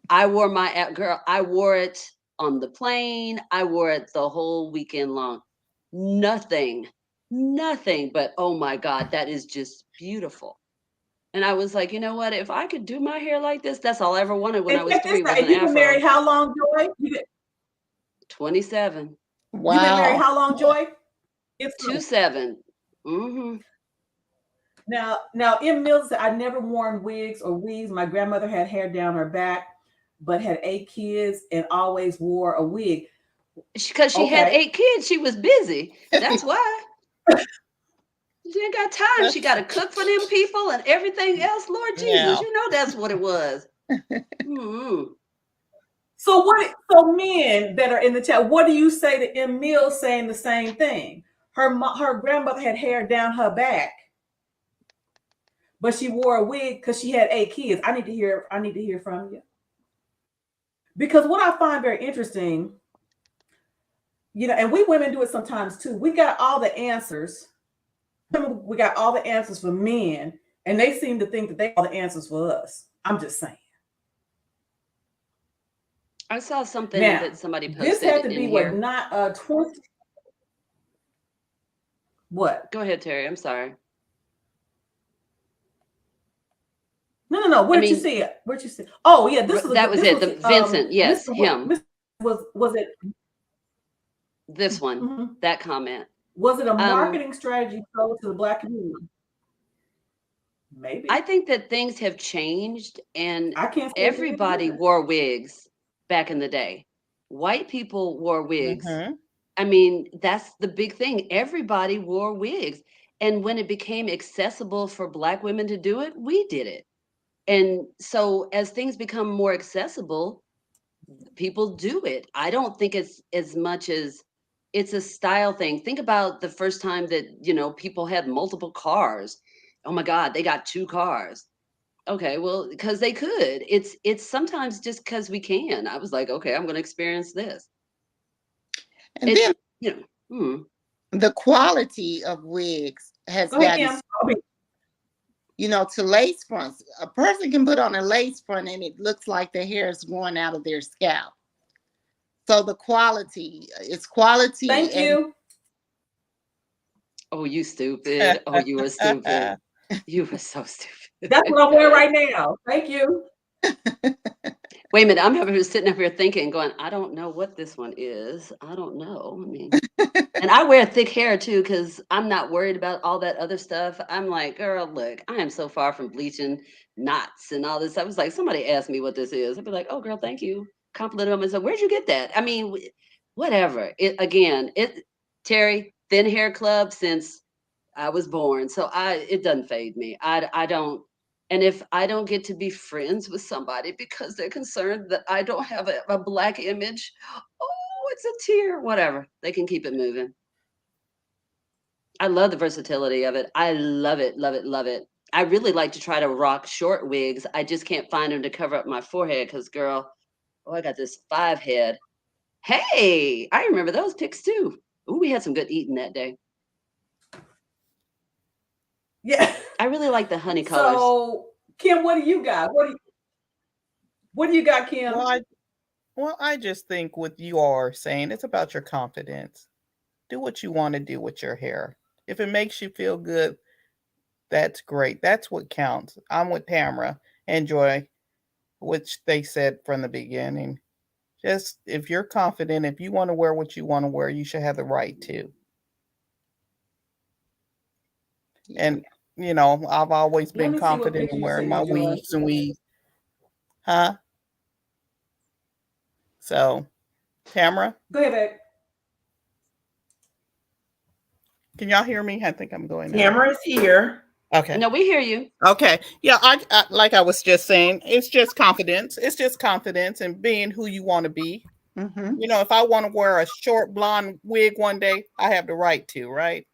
I wore I wore it on the plane. I wore it the whole weekend long. Nothing but, oh my God, that is just beautiful. And I was like, you know what? If I could do my hair like this, that's all I ever wanted when I was 3 was an afro. You been married how long, Joy? 27. Wow. You been married how long, Joy? It's 27. Mm-hmm. Now, in Mills said, I never worn wigs or weaves. My grandmother had hair down her back, but had 8 kids and always wore a wig. Because she had 8 kids. She was busy. That's why. She ain't got time. She got to cook for them people and everything else. Lord Jesus, that's what it was. Mm-hmm. So men that are in the chat, what do you say to M. Mills saying the same thing? Her grandmother had hair down her back, but she wore a wig because she had 8 kids. I need to hear from you. Because what I find very interesting, and we women do it sometimes too. We got all the answers. We got all the answers for men, and they seem to think that they have all the answers for us. I'm just saying. I saw something that somebody posted. This had to be not 20. What? Go ahead, Terry. I'm sorry. No. Where'd you see it? Oh, yeah. That was it. Vincent. Yes, him. Was it this one? Mm-hmm. That comment. Was it a marketing strategy to the Black community? Maybe. I think that things have changed, and everybody wore wigs back in the day. White people wore wigs. Mm-hmm. I mean, that's the big thing. Everybody wore wigs. And when it became accessible for Black women to do it, we did it. And so as things become more accessible, people do it. I don't think it's as much as it's a style thing. Think about the first time that, people had multiple cars. Oh my God, they got 2 cars. Okay, well, because they could. It's sometimes just because we can. I was like, okay, I'm going to experience this. And then, the quality of wigs has gotten, to lace fronts. A person can put on a lace front and it looks like their hair is growing out of their scalp. So the quality, it's quality. Thank you. Oh, you stupid. Oh, you were stupid. You were so stupid. That's what I'm wearing right now. Thank you. Wait a minute, I'm over here sitting up here thinking, going, I don't know what this one is. I don't know. I mean, and I wear thick hair too because I'm not worried about all that other stuff. I'm like, girl, look, I am so far from bleaching knots and all this. I was like, somebody asked me what this is. I'd be like, oh, girl, thank you. Compliment them and say, where'd you get that? I mean, whatever. Terry, thin hair club since I was born. So it doesn't fade me. I don't. And if I don't get to be friends with somebody because they're concerned that I don't have a black image, oh, it's a tear. Whatever. They can keep it moving. I love the versatility of it. I love it, love it, love it. I really like to try to rock short wigs. I just can't find them to cover up my forehead because, girl, oh, I got this 5 head. Hey, I remember those pics too. Ooh, we had some good eating that day. Yeah. I really like the honey colors. So, Kim, what do you got? What do you got, Kim? Well, I just think what you are saying, it's about your confidence. Do what you want to do with your hair. If it makes you feel good, that's great. That's what counts. I'm with Tamara and Joy, which they said from the beginning. Just if you're confident, if you want to wear what you want to wear, you should have the right to. And I've always Let been me see what confident picture in you wearing sent my me, Joy. weaves and weaves. Huh? So, Tamara, Go ahead, babe. can y'all hear me? I think I'm going out. Tamara's here. Okay. No, we hear you. Okay. Yeah, I like I was just saying, it's just confidence. It's just confidence and being who you want to be. Mhm. If I want to wear a short blonde wig one day, I have the right to, right?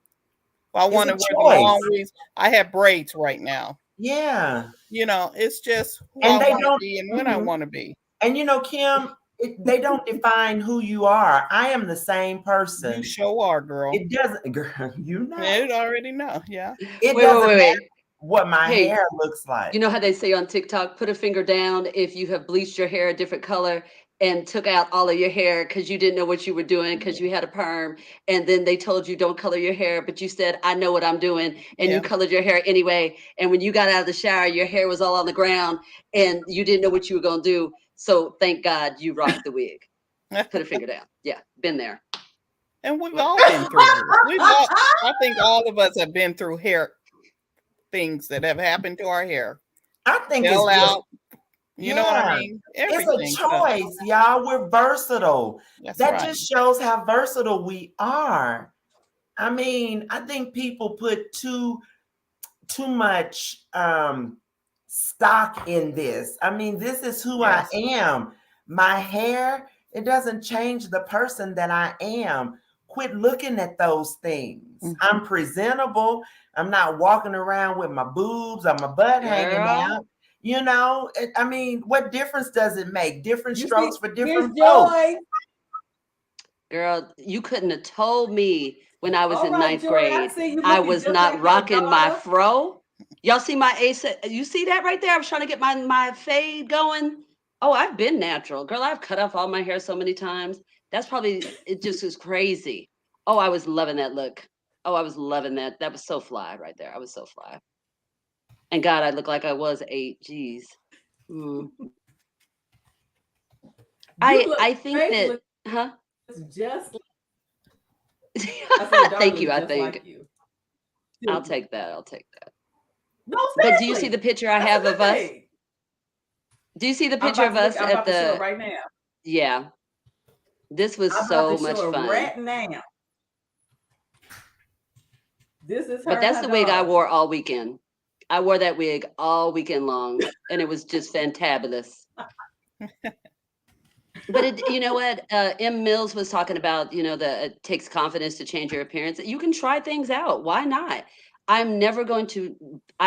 If I want to It's a wear the long choice. wigs, I have braids right now. Yeah. It's just who And I they want to don't. be and when I want to be. And Kim, they don't define who you are. I am the same person. You sure are, girl. It doesn't, girl, You already know. Yeah. It Wait, doesn't wait, matter wait. what my Hey, hair looks like. you know how they say on TikTok, put a finger down if you have bleached your hair a different color and took out all of your hair because you didn't know what you were doing because you had a perm. And then they told you don't color your hair, but you said, I know what I'm doing. And you colored your hair anyway. And when you got out of the shower, your hair was all on the ground and you didn't know what you were going to do. So thank God you rocked the wig. Put a finger down. Yeah, been there. And we've all been through this. I think all of us have been through hair things that have happened to our hair. I think Fell it's just, out. You know what I mean? Everything. it's a choice, y'all. We're versatile. That's that right. just shows how versatile we are. I mean, I think people put too much stock in this. I mean, this is who Yes. I am. My hair, it doesn't change the person that I am. Quit looking at those things. I'm presentable. I'm not walking around with my boobs or my butt hanging out. I mean, what difference does it make? Different strokes for different folks. Joy. Girl, you couldn't have told me when I was All in right, ninth Joy, grade. I was not rocking my fro. Y'all see my ace? You see that right there? I was trying to get my fade going. Oh, I've been natural. Girl, I've cut off all my hair so many times. That's probably, it just was crazy. Oh, I was loving that look. Oh, I was loving that. That was so fly right there. I was so fly. And God, I look like I was 8. Jeez. I think that, huh? Just thank you. I think I'll take that. No, but do you see the picture I have of us? Do you see the picture of us at the right now? Yeah, this was so much fun. Right now. This is her. But that's the wig I wore all weekend. I wore that wig all weekend long, and it was just fantabulous. But you know what? M. Mills was talking about, that it takes confidence to change your appearance. You can try things out. Why not? I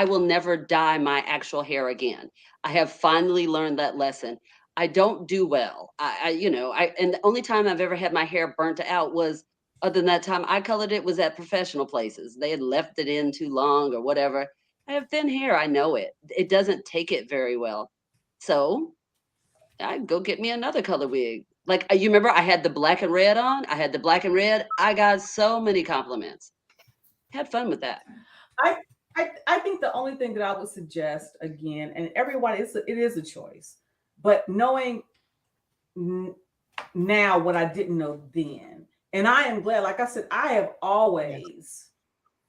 will never dye my actual hair again. I have finally learned that lesson. I don't do well. And the only time I've ever had my hair burnt out was, other than that time I colored it, was at professional places. They had left it in too long or whatever. I have thin hair. I know it. It doesn't take it very well. So I'd go get me another color wig. Like, you remember I had the black and red on? I had the black and red. I got so many compliments. Had fun with that. I think the only thing that I would suggest, again, and everyone, it is a choice, but knowing now what I didn't know then. And I am glad, like I said, I have always,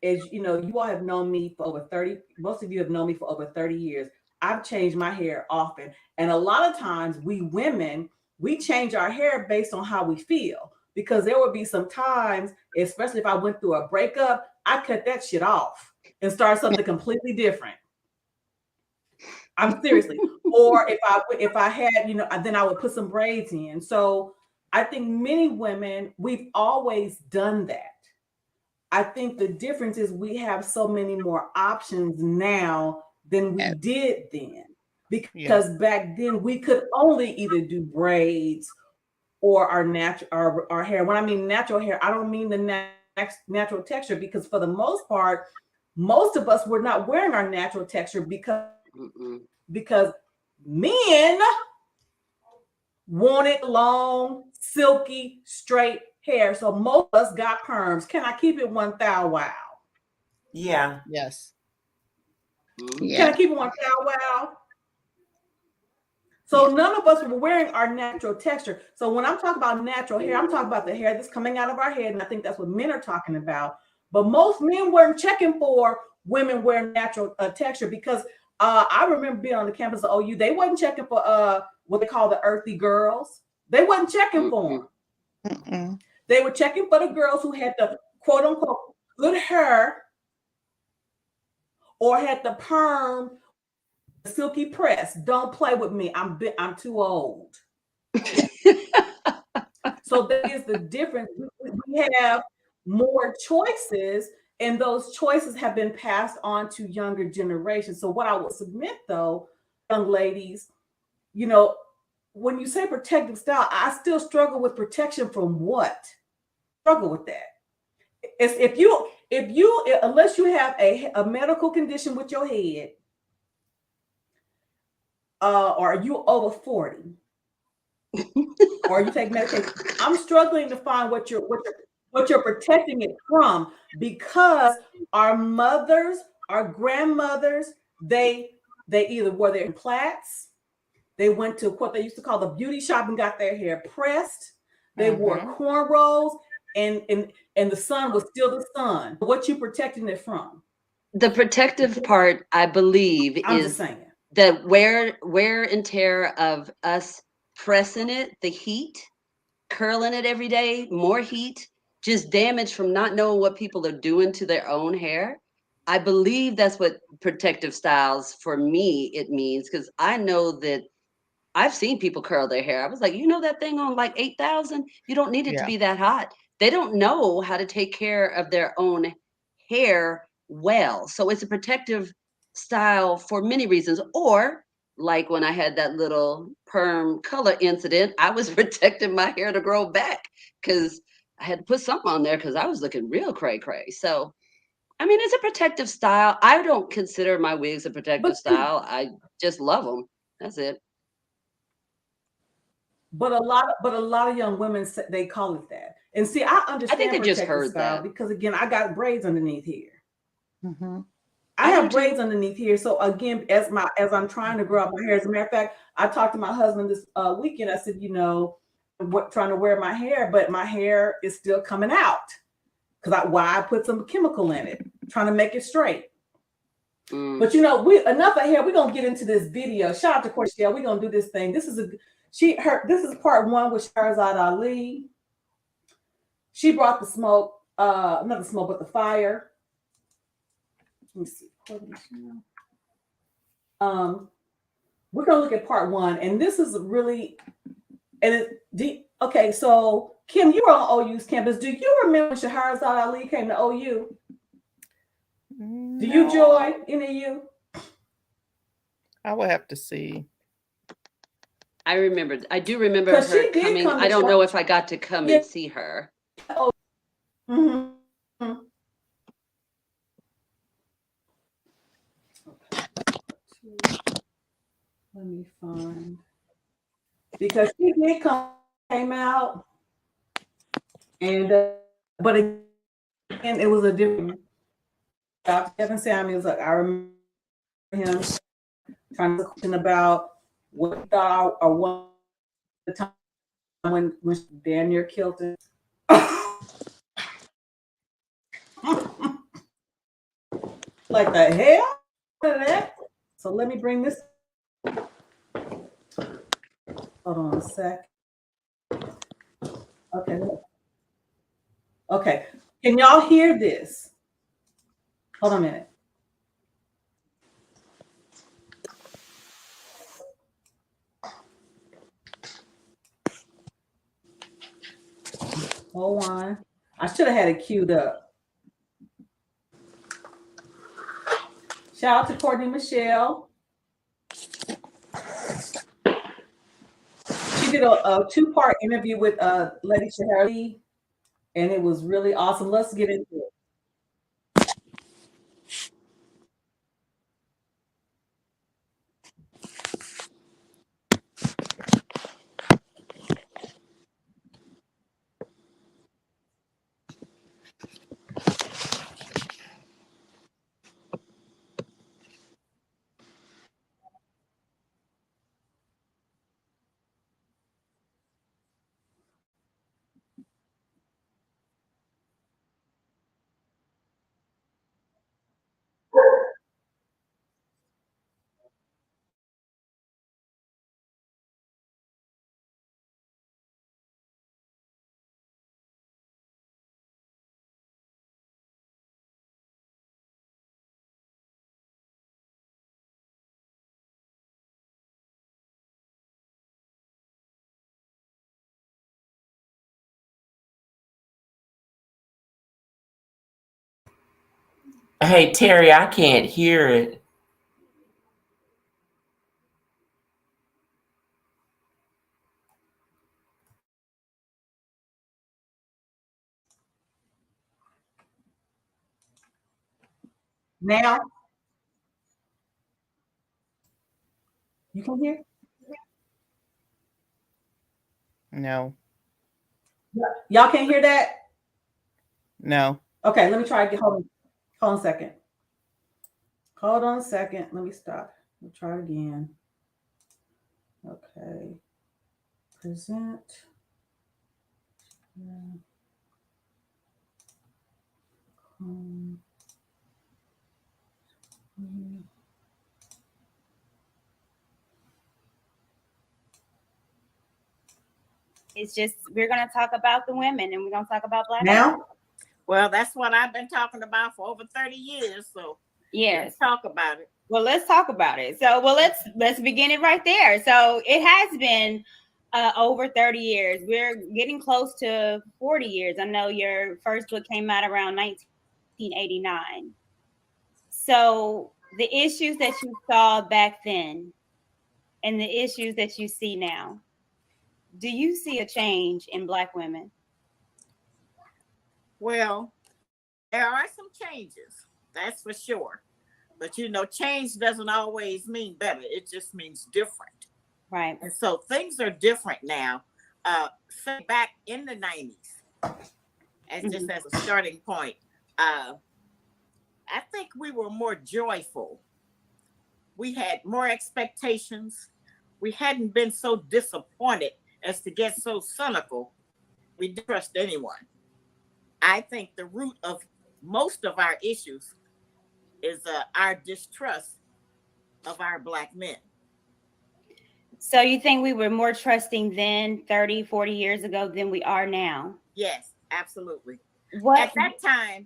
as you know, you all have known me for over 30, most of you have known me for over 30 years. I've changed my hair often. And a lot of times we women, we change our hair based on how we feel. Because there would be some times, especially if I went through a breakup, I cut that shit off and start something completely different. I'm seriously. Or if I had, you know, then I would put some braids in. So I think many women, we've always done that. I think the difference is we have so many more options now than we did then. Because back then we could only either do braids or our natural our hair. When I mean natural hair, I don't mean the natural texture, because for the most part, most of us were not wearing our natural texture because men wanted long, silky, straight hair. So most of us got perms. Can I keep it 1,000 wow? Yeah. Yes. Can I keep it 1,000 wow? So none of us were wearing our natural texture. So when I'm talking about natural hair, I'm talking about the hair that's coming out of our head. And I think that's what men are talking about. But most men weren't checking for women wearing natural texture, because I remember being on the campus of OU. They wasn't checking for what they call the earthy girls. They wasn't checking for them. They were checking for the girls who had the quote unquote good hair or had the perm, silky press. Don't play with me. I'm too old. So that is the difference. We have more choices, and those choices have been passed on to younger generations. So what I will submit, though, young ladies, you know, when you say protective style, I still struggle with protection from what? Struggle with that. It's if you unless you have a medical condition with your head, or you over 40, or you take medication, I'm struggling to find what you're protecting it from, because our mothers, our grandmothers, they either wore their plaits, they went to what they used to call the beauty shop and got their hair pressed, they wore cornrows, and the sun was still the sun. What you protecting it from? The protective part, I believe, is the wear and tear of us pressing it, the heat, curling it every day, more heat, just damage from not knowing what people are doing to their own hair. I believe that's what protective styles for me it means, because I know that I've seen people curl their hair. I was like, you know, that thing on like 8,000, you don't need it to be that hot. They don't know how to take care of their own hair well. So it's a protective style for many reasons. Or like when I had that little perm color incident, I was protecting my hair to grow back because I had to put something on there because I was looking real cray-cray. So, I mean, it's a protective style. I don't consider my wigs a protective style. I just love them. That's it. But a lot of young women, they call it that. And see, I understand. I think they just heard style that, because again, I got braids underneath here. I have braids underneath here. So again, as I'm trying to grow out my hair, as a matter of fact, I talked to my husband this weekend. I said, you know, trying to wear my hair, but my hair is still coming out because I put some chemical in it, trying to make it straight. But you know, enough of hair. We're gonna get into this video. Shout out to Corshell. We're gonna do this thing. This is part one with Shahrazad Ali. She brought the smoke, not the smoke, but the fire. Let me see. We're gonna look at part one, and this is really, okay. So Kim, you were on OU's campus. Do you remember when Shahrazad Ali came to OU? Do you, Joy? Any of you? I will have to see. I do remember her coming. I don't know if I got to come and see her. Oh. Mm-hmm. Let me find, because she did came out, and but again, it was a different. Dr. Kevin Samuels, like I remember him trying to question about what you thought or what the time when damn near killed him. Like the hell? So let me bring this. Hold on a sec. Okay. Okay. Can y'all hear this? Hold on a minute. Hold on. I should have had it queued up. Shout out to Courtney Michelle. She did a two-part interview with Lady Shahrazad, and it was really awesome. Let's get into it. Hey, Terry, I can't hear it. Now you can hear? No. Y'all can't hear that? No. Okay, let me try again. Hold on a second. Hold on a second. Let me stop. We'll try it again. Okay. Present. It's just we're gonna talk about the women and we're gonna talk about Black Now? women. Well, that's what I've been talking about for over 30 years. So Yes. let's talk about it. Well, let's talk about it. So, let's begin it right there. So, it has been over 30 years. We're getting close to 40 years. I know your first book came out around 1989. So, the issues that you saw back then and the issues that you see now, do you see a change in Black women? Well, there are some changes, that's for sure. But change doesn't always mean better. It just means different. Right. And so things are different now. Say back in the 90s, as just as a starting point, I think we were more joyful. We had more expectations. We hadn't been so disappointed as to get so cynical. We didn't trust anyone. I think the root of most of our issues is our distrust of our Black men. So you think we were more trusting then 30, 40 years ago than we are now? Yes, absolutely. What At that time,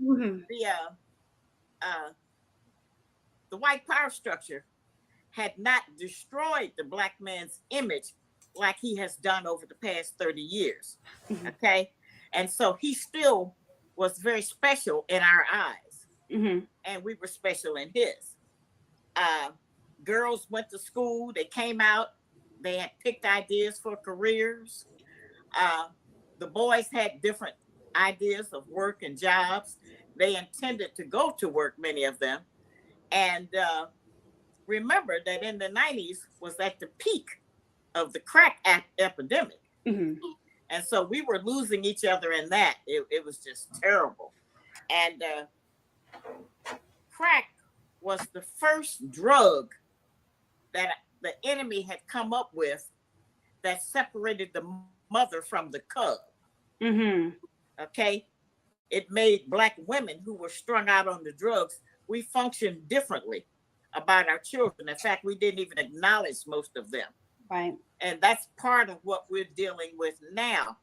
the white power structure had not destroyed the Black man's image like he has done over the past 30 years. Okay. And so he still was very special in our eyes. And we were special in his. Girls went to school, they came out, they had picked ideas for careers. The boys had different ideas of work and jobs. They intended to go to work, many of them. And remember that in the 90s was at the peak of the crack epidemic. And so we were losing each other in that. It was just terrible. And crack was the first drug that the enemy had come up with that separated the mother from the cub. Mm-hmm. Okay, it made Black women who were strung out on the drugs, we functioned differently about our children. In fact, we didn't even acknowledge most of them. Right. And that's part of what we're dealing with now.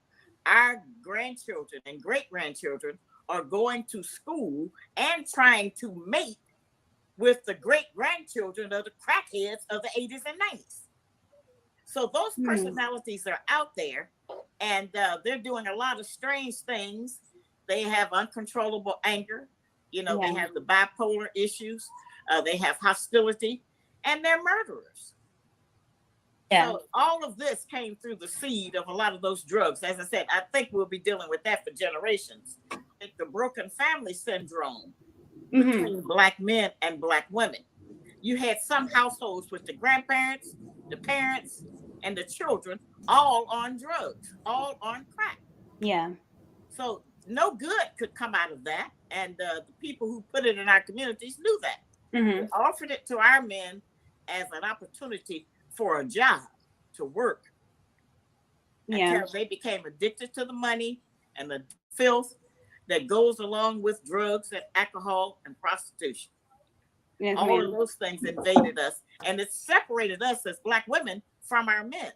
Our grandchildren and great grandchildren are going to school and trying to mate with the great grandchildren of the crackheads of the 80s and 90s. So those personalities are out there, and they're doing a lot of strange things. They have uncontrollable anger. You know, they have the bipolar issues. They have hostility, and they're murderers. Yeah. So all of this came through the seed of a lot of those drugs. As I said, I think we'll be dealing with that for generations. It's the broken family syndrome between Black men and Black women. You had some households with the grandparents, the parents, and the children all on drugs, all on crack. Yeah. So no good could come out of that. And the people who put it in our communities knew that. They offered it to our men as an opportunity for a job, to work. Until they became addicted to the money and the filth that goes along with drugs and alcohol and prostitution. Yes, all of those things invaded us, and it separated us as Black women from our men,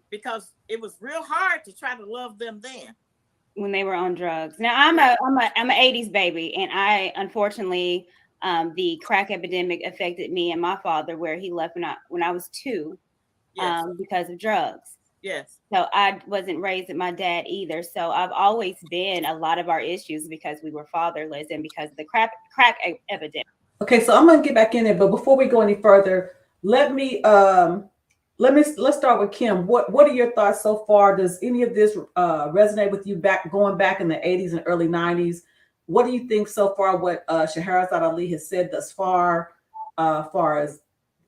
because it was real hard to try to love them then when they were on drugs. Now I'm an 80s baby, and I unfortunately the crack epidemic affected me and my father, where he left when I was 2, because of drugs. Yes. So I wasn't raised with my dad either. So I've always been a lot of our issues because we were fatherless and because of the crack epidemic. Okay, so I'm gonna get back in there, but before we go any further, let's start with Kim. What are your thoughts so far? Does any of this resonate with you going back in the 80s and early 90s? What do you think so far? What Shahrazad Ali has said thus far as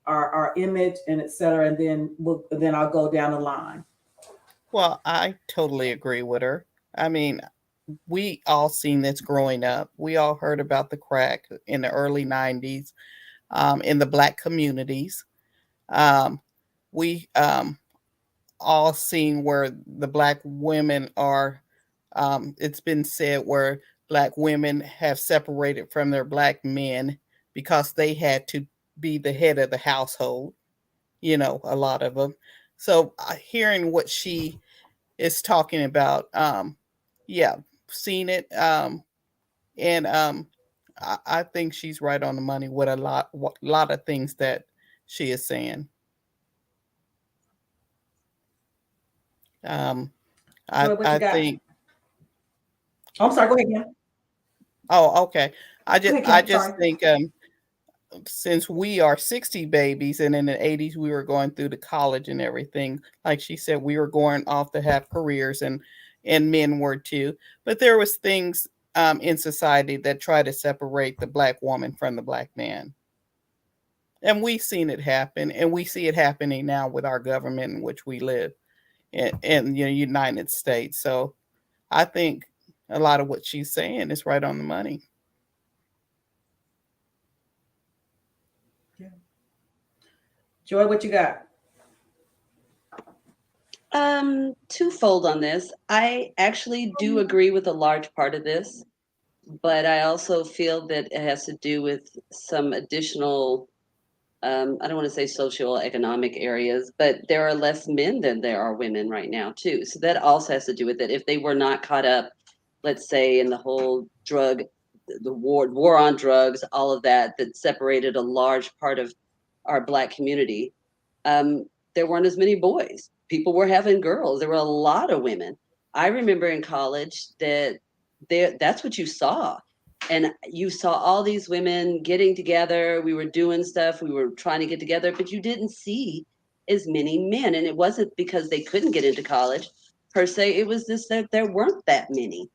our image and et cetera, and then I'll go down the line. Well, I totally agree with her. I mean, we all seen this growing up. We all heard about the crack in the early 90s in the Black communities. We all seen where the Black women are, it's been said where Black women have separated from their Black men because they had to be the head of the household, a lot of them. So hearing what she is talking about, seen it. And I think she's right on the money with a lot of things that she is saying. I think. Oh, I'm sorry. Go ahead, Kim. Oh, okay. I just Sorry. think since we are 60 babies, and in the 80s we were going through the college and everything, like she said, we were going off to have careers, and men were too. But there was things in society that try to separate the Black woman from the Black man. And we've seen it happen, and we see it happening now with our government in which we live in the United States. So I think a lot of what she's saying is right on the money. Yeah. Joy, what you got? Twofold on this. I actually do agree with a large part of this, but I also feel that it has to do with some additional, I don't want to say socioeconomic areas, but there are less men than there are women right now too. So that also has to do with it. If they were not caught up, let's say, in the whole the war on drugs, all of that separated a large part of our Black community, there weren't as many boys. People were having girls. There were a lot of women. I remember in college that's what you saw. And you saw all these women getting together. We were doing stuff. We were trying to get together, but you didn't see as many men. And it wasn't because they couldn't get into college per se. It was just that there weren't that many.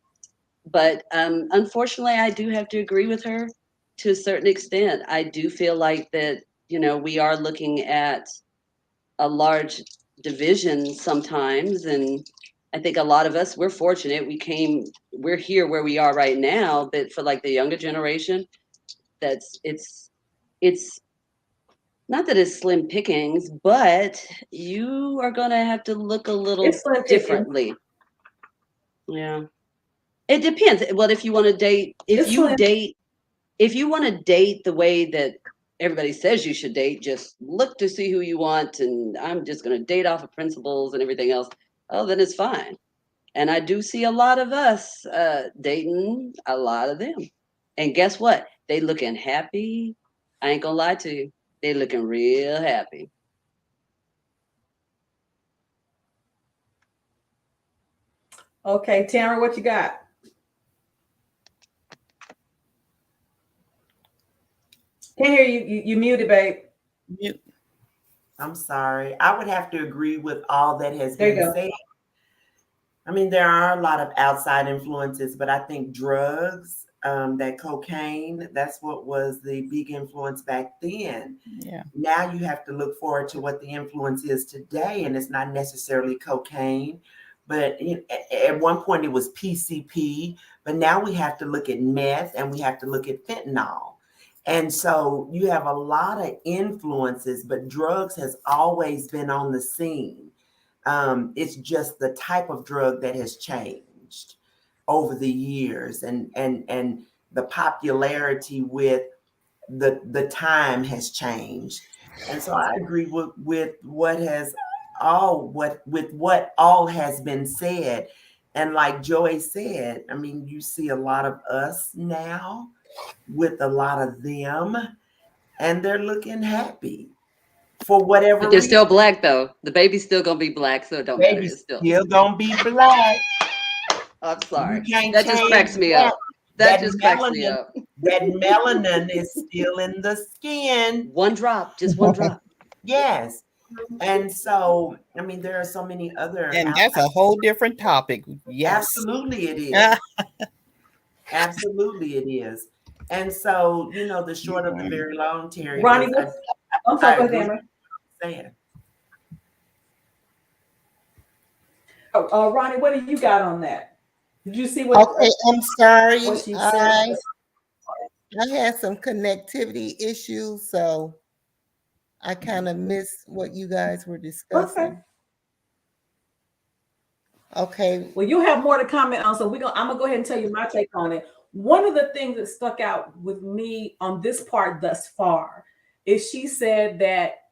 But unfortunately, I do have to agree with her to a certain extent. I do feel like that, we are looking at a large division sometimes. And I think a lot of us, we're fortunate. We're here where we are right now. But for like the younger generation, it's Not that it's slim pickings, but you are going to have to look a little It's slim pickings. differently. Yeah. It depends. Well, if you want to date, It's slim. if you want to date the way that everybody says you should date, just look to see who you want. And I'm just going to date off of principles and everything else. Oh, then it's fine. And I do see a lot of us dating a lot of them. And guess what? They looking happy. I ain't gonna lie to you. They looking real happy. Okay, Tamara, what you got? Can't hear you. You muted, babe. Mute. I'm sorry. I would have to agree with all that has There you been go. said. I mean, there are a lot of outside influences, but I think drugs, that cocaine, that's what was the big influence back then. Yeah. Now you have to look forward to what the influence is today, and it's not necessarily cocaine, but at one point it was PCP, but now we have to look at meth and we have to look at fentanyl. And so you have a lot of influences, but drugs has always been on the scene. It's just the type of drug that has changed over the years, and the popularity with the time has changed. And so I agree with what all has been said. And like Joey said, I mean, you see a lot of us now with a lot of them, and they're looking happy for whatever But they're reason. still black though. The baby's still gonna be black, so it don't matter. Baby's It's still. still gonna be black. I'm sorry. You can't That just change cracks me that. up. That That just cracks me melanin, up. that melanin is still in the skin. One drop, just one drop. Yes. And so, I mean, there are so many other. And that's a whole different topic. Yes. Absolutely, it is. Absolutely, it is. And so, the short of the very long, Terry. Ronnie, is I'm I sorry, agree Tamara. with what you're saying. Ronnie, what do you got on that? Did you see what? Okay, I'm sorry. What she said? I had some connectivity issues, so I kind of missed what you guys were discussing. Okay. Well, you have more to comment on, so I'm gonna go ahead and tell you my take on it. One of the things that stuck out with me on this part thus far is she said that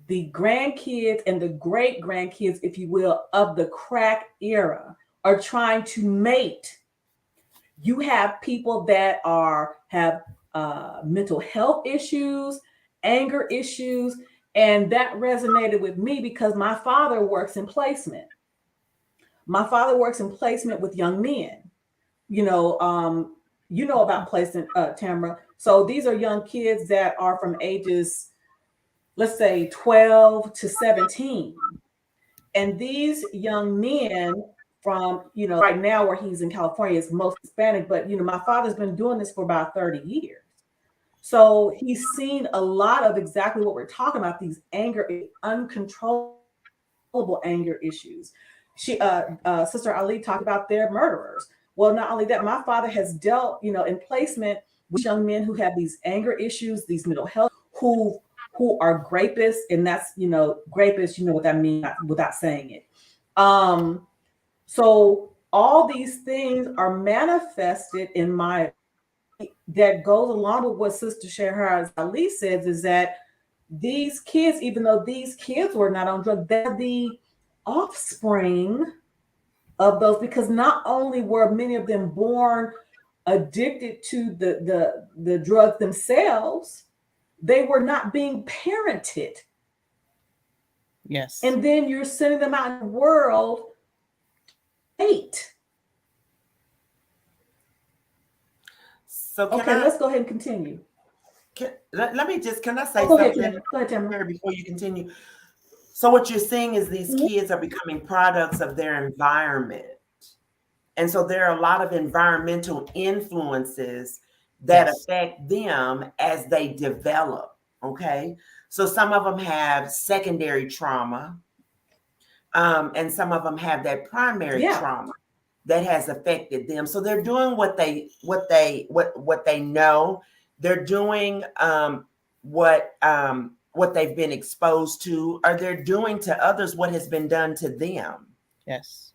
the grandkids and the great grandkids, if you will, of the crack era are trying to mate. You have people that have mental health issues, anger issues, and that resonated with me because my father works in placement. My father works in placement with young men. You know about placement, Tamara. So these are young kids that are from ages, let's say 12 to 17. And these young men from, right now where he's in California is most Hispanic, but, my father's been doing this for about 30 years. So he's seen a lot of exactly what we're talking about, these uncontrollable anger issues. Sister Ali talked about their murderers. Well, not only that, my father has dealt, in placement with young men who have these anger issues, these mental health, who are grapists, and that's, grapists, you know what that means without saying it. So all these things are manifested in that goes along with what Sister Shahrazad Ali says, is that these kids, even though these kids were not on drugs, they're the offspring of those, because not only were many of them born addicted to the drugs themselves, they were not being parented. Yes. And then you're sending them out in the world. 8. So let's go ahead and continue. Let me just, can I say Go ahead, something Tamara. before you continue? So what you're seeing is these kids are becoming products of their environment. And so there are a lot of environmental influences that affect them as they develop, okay? So some of them have secondary trauma, and some of them have that primary trauma that has affected them. So they're doing what they know. They're doing what what they've been exposed to, or they're doing to others what has been done to them. Yes.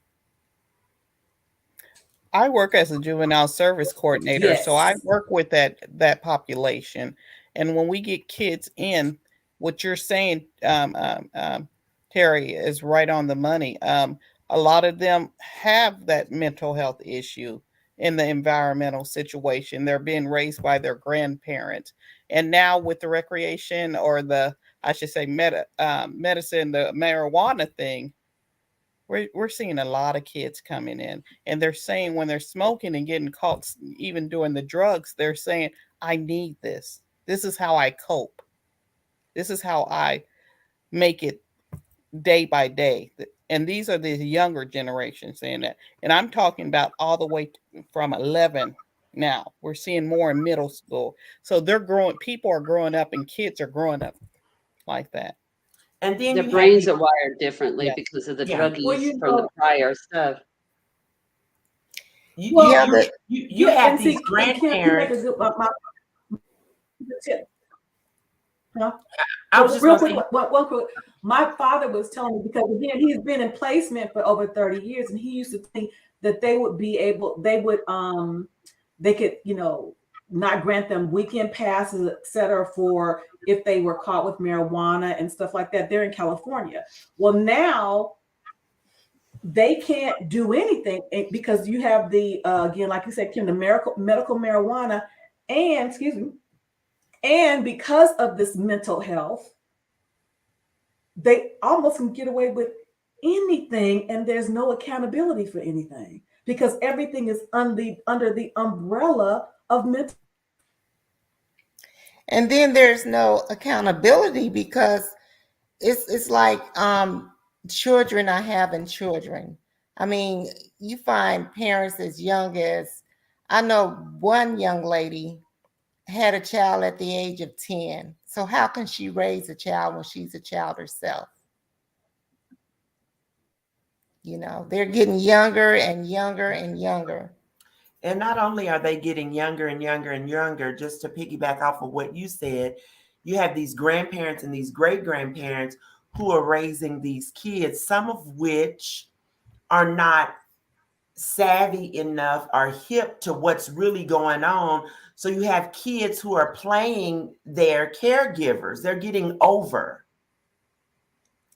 I work as a juvenile service coordinator, so I Yes. work with that population. And when we get kids in, what you're saying, Terry, is right on the money. A lot of them have that mental health issue in the environmental situation. They're being raised by their grandparents, and now with the recreation, or I should say, medicine, the marijuana thing, we're seeing a lot of kids coming in, and they're saying when they're smoking and getting caught, even doing the drugs, they're saying, I need this. This is how I cope. This is how I make it day by day. And these are the younger generation saying that. And I'm talking about all the way from 11 now. We're seeing more in middle school. So they're growing, people are growing up, and kids are growing up like that. And then Their you have brains are wired differently Yeah. because of the Yeah. drug Well, use you from the know, prior stuff. well, Yeah, but you yeah, have and these see, and Kim, you make a grandparents. good tip. Huh? I was Well, just real gonna quick, say, one quick. My father was telling me, because again, he's been in placement for over 30 years, and he used to think that they would they could, not grant them weekend passes, et cetera, for if they were caught with marijuana and stuff like that. They're in California. Well, now they can't do anything because you have the again, like you said, Kim, the medical marijuana, and excuse me, and because of this mental health, they almost can get away with anything, and there's no accountability for anything because everything is under the umbrella of mental. and then there's no accountability because it's like children are having children. I mean, you find parents as young as, I know one young lady had a child at the age of 10. So how can she raise a child when she's a child herself? You know, they're getting younger and younger and younger. and not only are they getting younger and younger and younger, just to piggyback off of what you said, you have these grandparents and these great grandparents who are raising these kids, some of which are not savvy enough or hip to what's really going on. So you have kids who are playing their caregivers. They're getting over.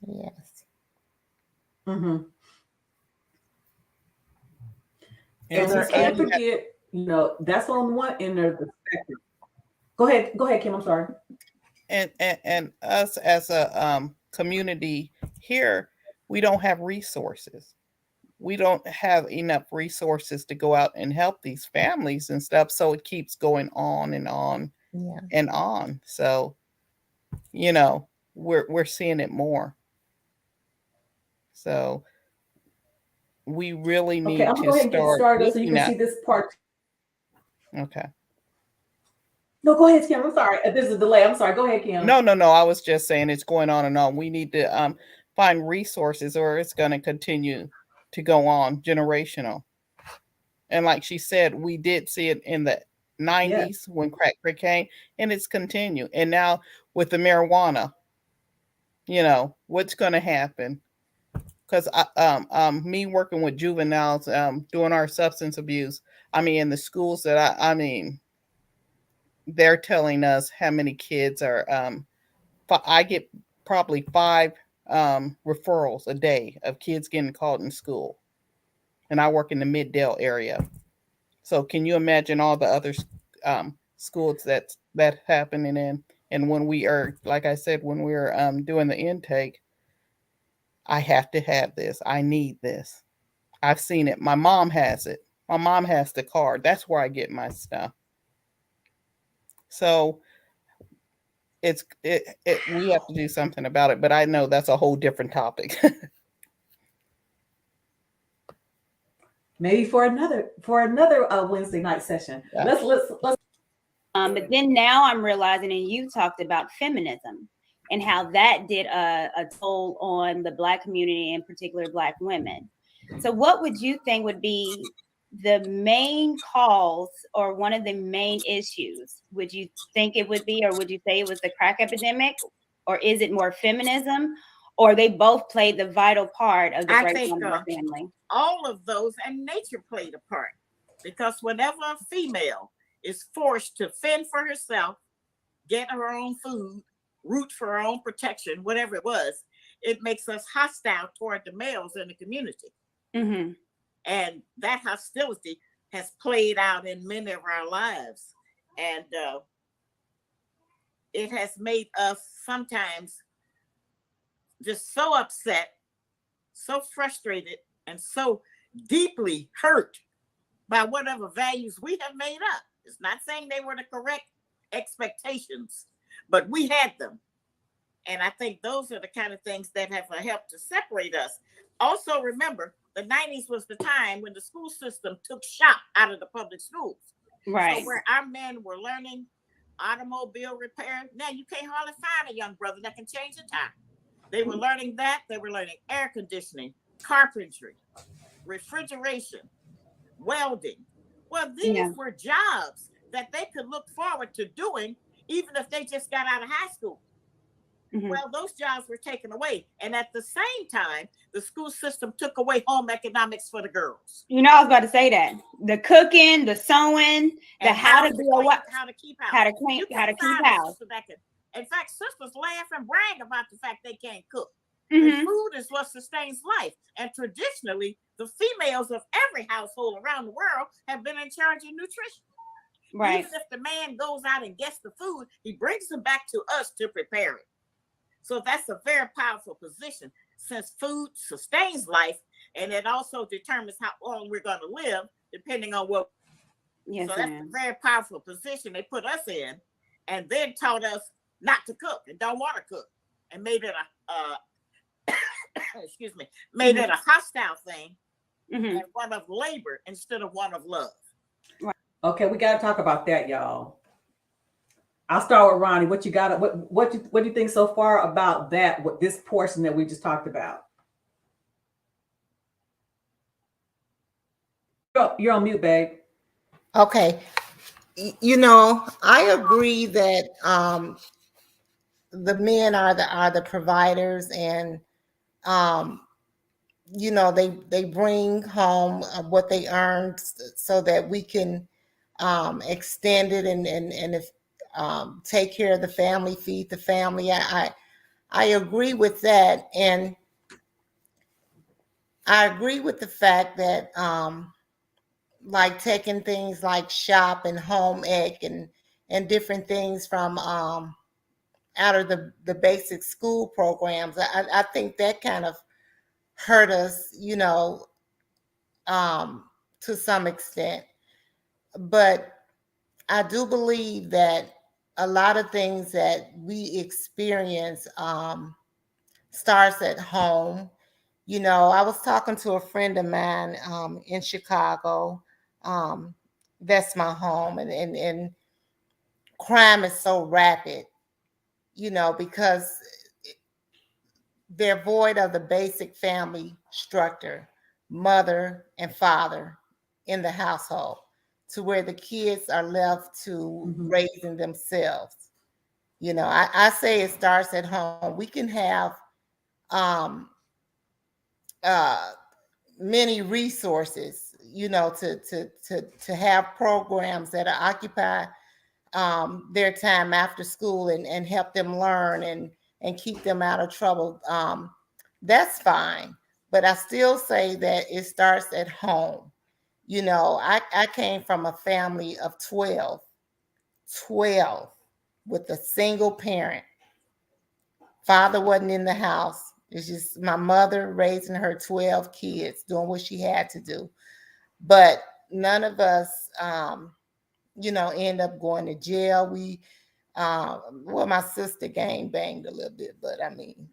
Yes. Mm-hmm. And And So we they're also can't you have, forget, that's on one end of the spectrum. Go ahead, Kim. I'm sorry. and us as a community here, we don't have resources. We don't have enough resources to go out and help these families and stuff. So it keeps going on and on Yeah. and on. So, you know, we're seeing it more. So we really Okay, need I'm gonna to go ahead and get start started so you looking can see at. this part. Okay. No, go ahead, Kim. I'm sorry. There's a delay. I'm sorry. Go ahead, Kim. No. I was just saying it's going on and on. We need to find resources, or it's going to continue to go on generational. And like she said, we did see it in the Yeah. 90s when crack cocaine, and it's continued. And now with the marijuana, what's going to happen? Because me working with juveniles, doing our substance abuse, I mean, in the schools that I mean, they're telling us how many kids are. I get probably 5 referrals a day of kids getting caught in school, and I work in the Middale area. So can you imagine all the other schools that happening in? And when we are, like I said, when we're doing the intake, I have to have this. I need this. I've seen it. My mom has it. My mom has the card. That's where I get my stuff. So we have to do something about it. But I know that's a whole different topic. Maybe for another Wednesday night session. Yeah. Let's. But then now I'm realizing, and you talked about feminism and how that did a toll on the Black community, in particular Black women. So what would you think would be the main cause or one of the main issues? Would you think it would be, or would you say it was the crack epidemic, or is it more feminism, or they both played the vital part of the I breakdown think of our family? all of those, and nature played a part, because whenever a female is forced to fend for herself, get her own food, root for her own protection, whatever it was, it makes us hostile toward the males in the community. Mm-hmm. And that hostility has played out in many of our lives. And it has made us sometimes just so upset, so frustrated, and so deeply hurt by whatever values we have made up. It's not saying they were the correct expectations, but we had them. And I think those are the kind of things that have helped to separate us. Also, remember, the 90s was the time when the school system took shop out of the public schools. Right. So where our men were learning automobile repair, now you can't hardly find a young brother that can change a tire. They were learning that. They were learning air conditioning, carpentry, refrigeration, welding. Well, these were jobs that they could look forward to doing even if they just got out of high school. Mm-hmm. Well, those jobs were taken away. And at the same time, the school system took away home economics for the girls. You know, I was about to say that. The cooking, the sewing, the And how to do a what, how to keep house. how to clean, how to keep house. In fact, sisters laugh and brag about the fact they can't cook. Mm-hmm. The food is what sustains life. And traditionally, the females of every household around the world have been in charge of nutrition. Right. Even if the man goes out and gets the food, he brings them back to us to prepare it. So that's a very powerful position, since food sustains life, and it also determines how long we're going to live, depending on what. Yes, so that's a very powerful position they put us in, and then taught us not to cook and don't want to cook, and made it a excuse me, made it a hostile thing, and one of labor instead of one of love. Right. Okay, we got to talk about that, y'all. I'll start with Ronnie. What you got? What do you think so far about that? What this portion that we just talked about? You're on mute, babe. Okay. You know, I agree that the men are the providers, and you know, they bring home what they earned so that we can extend it and if take care of the family, feed the family. I agree with that, and I agree with the fact that like taking things like shop and home ec and different things from out of the basic school programs. I think that kind of hurt us, you know, to some extent. But I do believe that a lot of things that we experience starts at home. You know, I was talking to a friend of mine in Chicago. That's my home, and crime is so rapid, you know, because they're void of the basic family structure, mother and father in the household, to where the kids are left to raising themselves. You know, I say it starts at home. We can have uh, many resources, you know, to have programs that occupy their time after school and help them learn and keep them out of trouble. That's fine. But I still say that it starts at home. You know, I came from a family of 12 with a single parent. Father wasn't in the house. It's just my mother raising her 12 kids, doing what she had to do. But none of us, you know, end up going to jail. We, well, my sister gang banged a little bit, but I mean,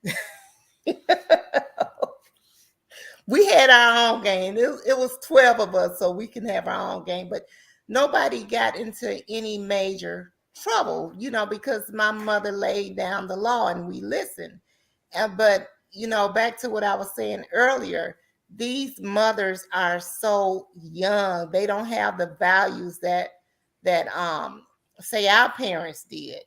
we had our own game. It was 12 of us, so we can have our own game. But nobody got into any major trouble, you know, because my mother laid down the law and we listened. But, you know, back to what I was saying earlier, these mothers are so young. They don't have the values that say our parents did,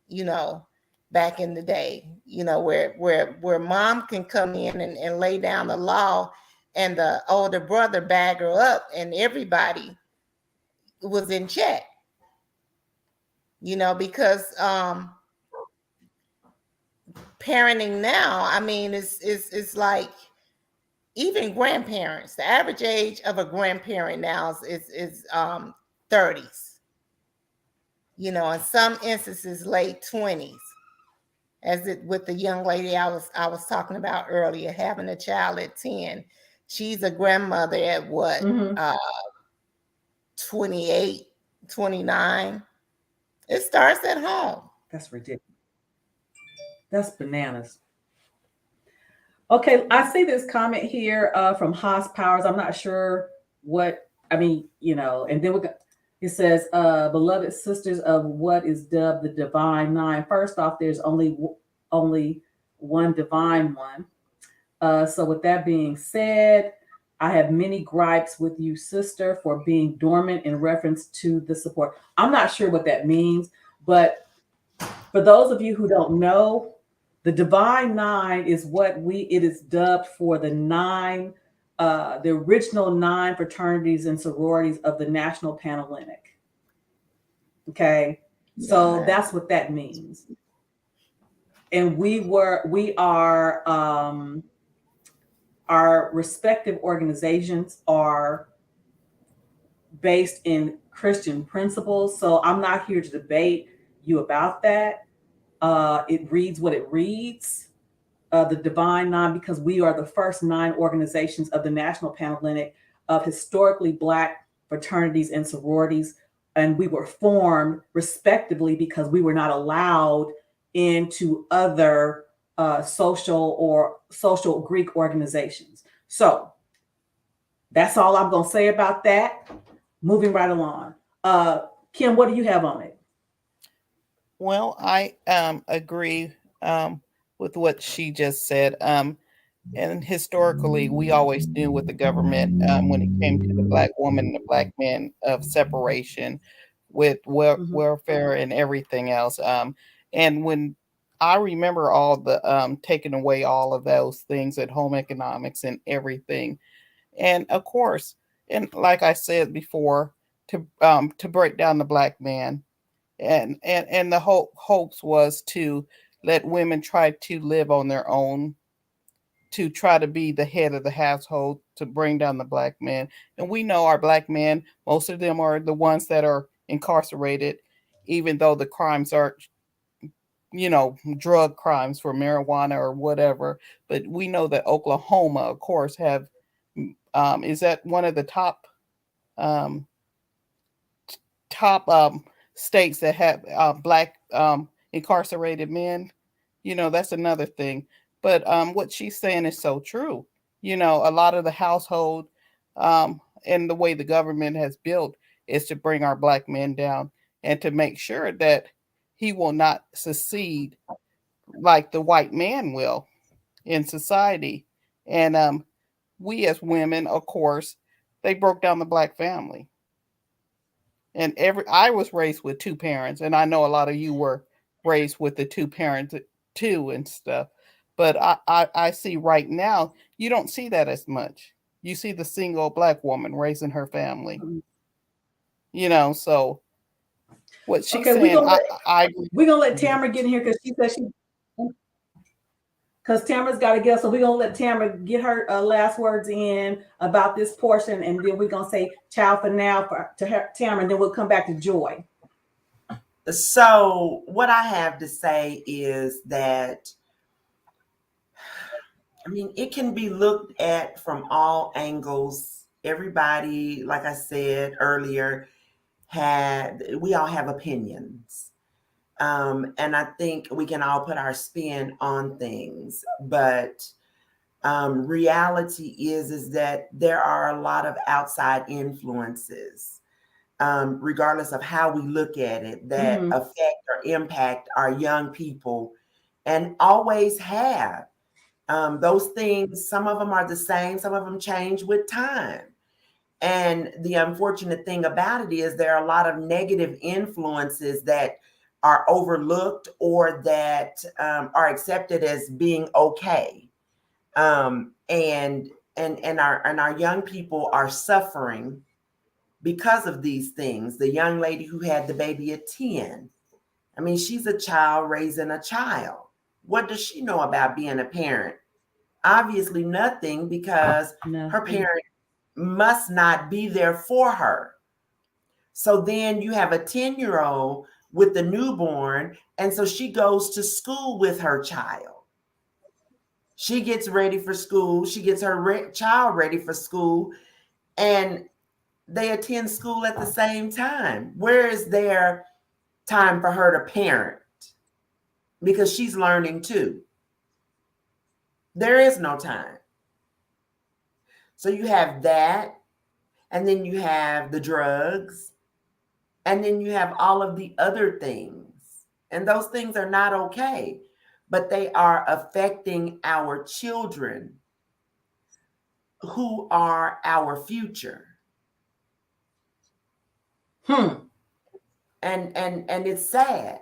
you know. back in the day, where mom can come in and lay down the law and the older brother bag her up and everybody was in check, because parenting now, I mean, it's like even grandparents, the average age of a grandparent now is 30s, in some instances late 20s, as it with the young lady I was talking about earlier, having a child at 10. She's a grandmother at what, 28, 29. It starts at home. That's ridiculous. That's bananas. Okay, I see this comment here from Haas Powers. I'm not sure what, I mean, and then it says, beloved sisters of what is dubbed the Divine Nine. First off, there's only one Divine One. So with that being said, I have many gripes with you, sister, for being dormant in reference to the support. I'm not sure what that means, but for those of you who don't know, the Divine Nine is it is dubbed for the original 9 fraternities and sororities of the National Panhellenic. Okay, so that's what that means. And our respective organizations are based in Christian principles. So I'm not here to debate you about that. It reads what it reads, the Divine Nine, because we are the first 9 organizations of the National Panhellenic of historically Black fraternities and sororities. And we were formed respectively because we were not allowed into other social Greek organizations. So that's all I'm going to say about that. Moving right along. Kim, what do you have on it? Well, I agree with what she just said. And historically, we always knew with the government when it came to the Black woman and the Black man of separation with welfare and everything else. And when I remember all the taking away all of those things at home economics and everything. And of course, and like I said before, to break down the Black man. And the hopes was to let women try to live on their own, to try to be the head of the household, to bring down the Black man. And we know our Black men, most of them are the ones that are incarcerated, even though the crimes are, drug crimes for marijuana or whatever. But we know that Oklahoma, of course, is that one of the top um, states that have Black incarcerated men. That's another thing. But what she's saying is so true. A lot of the household and the way the government has built is to bring our Black men down and to make sure that he will not succeed like the white man will in society. And we as women, of course, they broke down the Black family. And I was raised with 2 parents, and I know a lot of you were raised with the 2 parents too and stuff. But I see right now, you don't see that as much. You see the single Black woman raising her family. So what she's saying, I agree. We're gonna let Tamara get in here because she said because Tamara's got to get, so we're gonna let Tamara get her last words in about this portion, and then we're gonna say ciao for now to Tamara, and then we'll come back to Joy. So what I have to say is that, I mean, it can be looked at from all angles. Everybody, like I said earlier, we all have opinions. And I think we can all put our spin on things, but reality is that there are a lot of outside influences, regardless of how we look at it, that affect or impact our young people, and always have. Those things, some of them are the same, some of them change with time. And the unfortunate thing about it is there are a lot of negative influences that are overlooked or that are accepted as being okay. And our young people are suffering because of these things. The young lady who had the baby at 10, I mean, she's a child raising a child. What does she know about being a parent? Obviously nothing, because her parent must not be there for her. So then you have a 10-year-old with the newborn, and so she goes to school with her child. She gets ready for school. She gets her child ready for school, and they attend school at the same time. Where is there time for her to parent? Because she's learning too. There is no time. So you have that, and then you have the drugs, and then you have all of the other things. And those things are not okay, but they are affecting our children who are our future. And it's sad.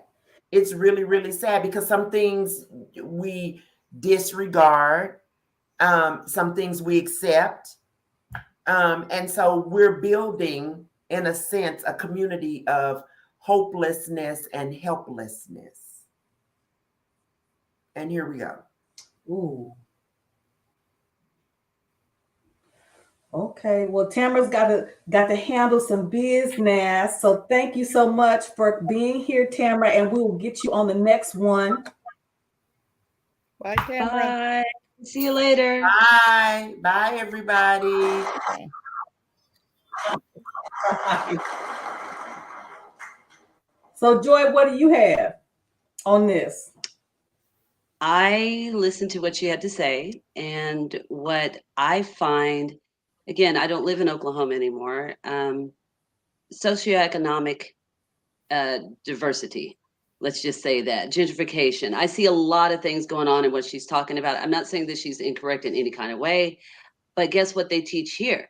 It's really, really sad, because some things we disregard, some things we accept. And so we're building, in a sense, a community of hopelessness and helplessness. And here we go. Ooh. Okay, well, Tamara's got to handle some business. So thank you so much for being here, Tamara, and we will get you on the next one. Bye, Tamara. Bye. See you later. Bye. Bye, everybody. So, Joy, what do you have on this? I listened to what she had to say, and what I find, again, I don't live in Oklahoma anymore. Socioeconomic diversity. Let's just say that. Gentrification. I see a lot of things going on in what she's talking about. I'm not saying that she's incorrect in any kind of way, but guess what they teach here?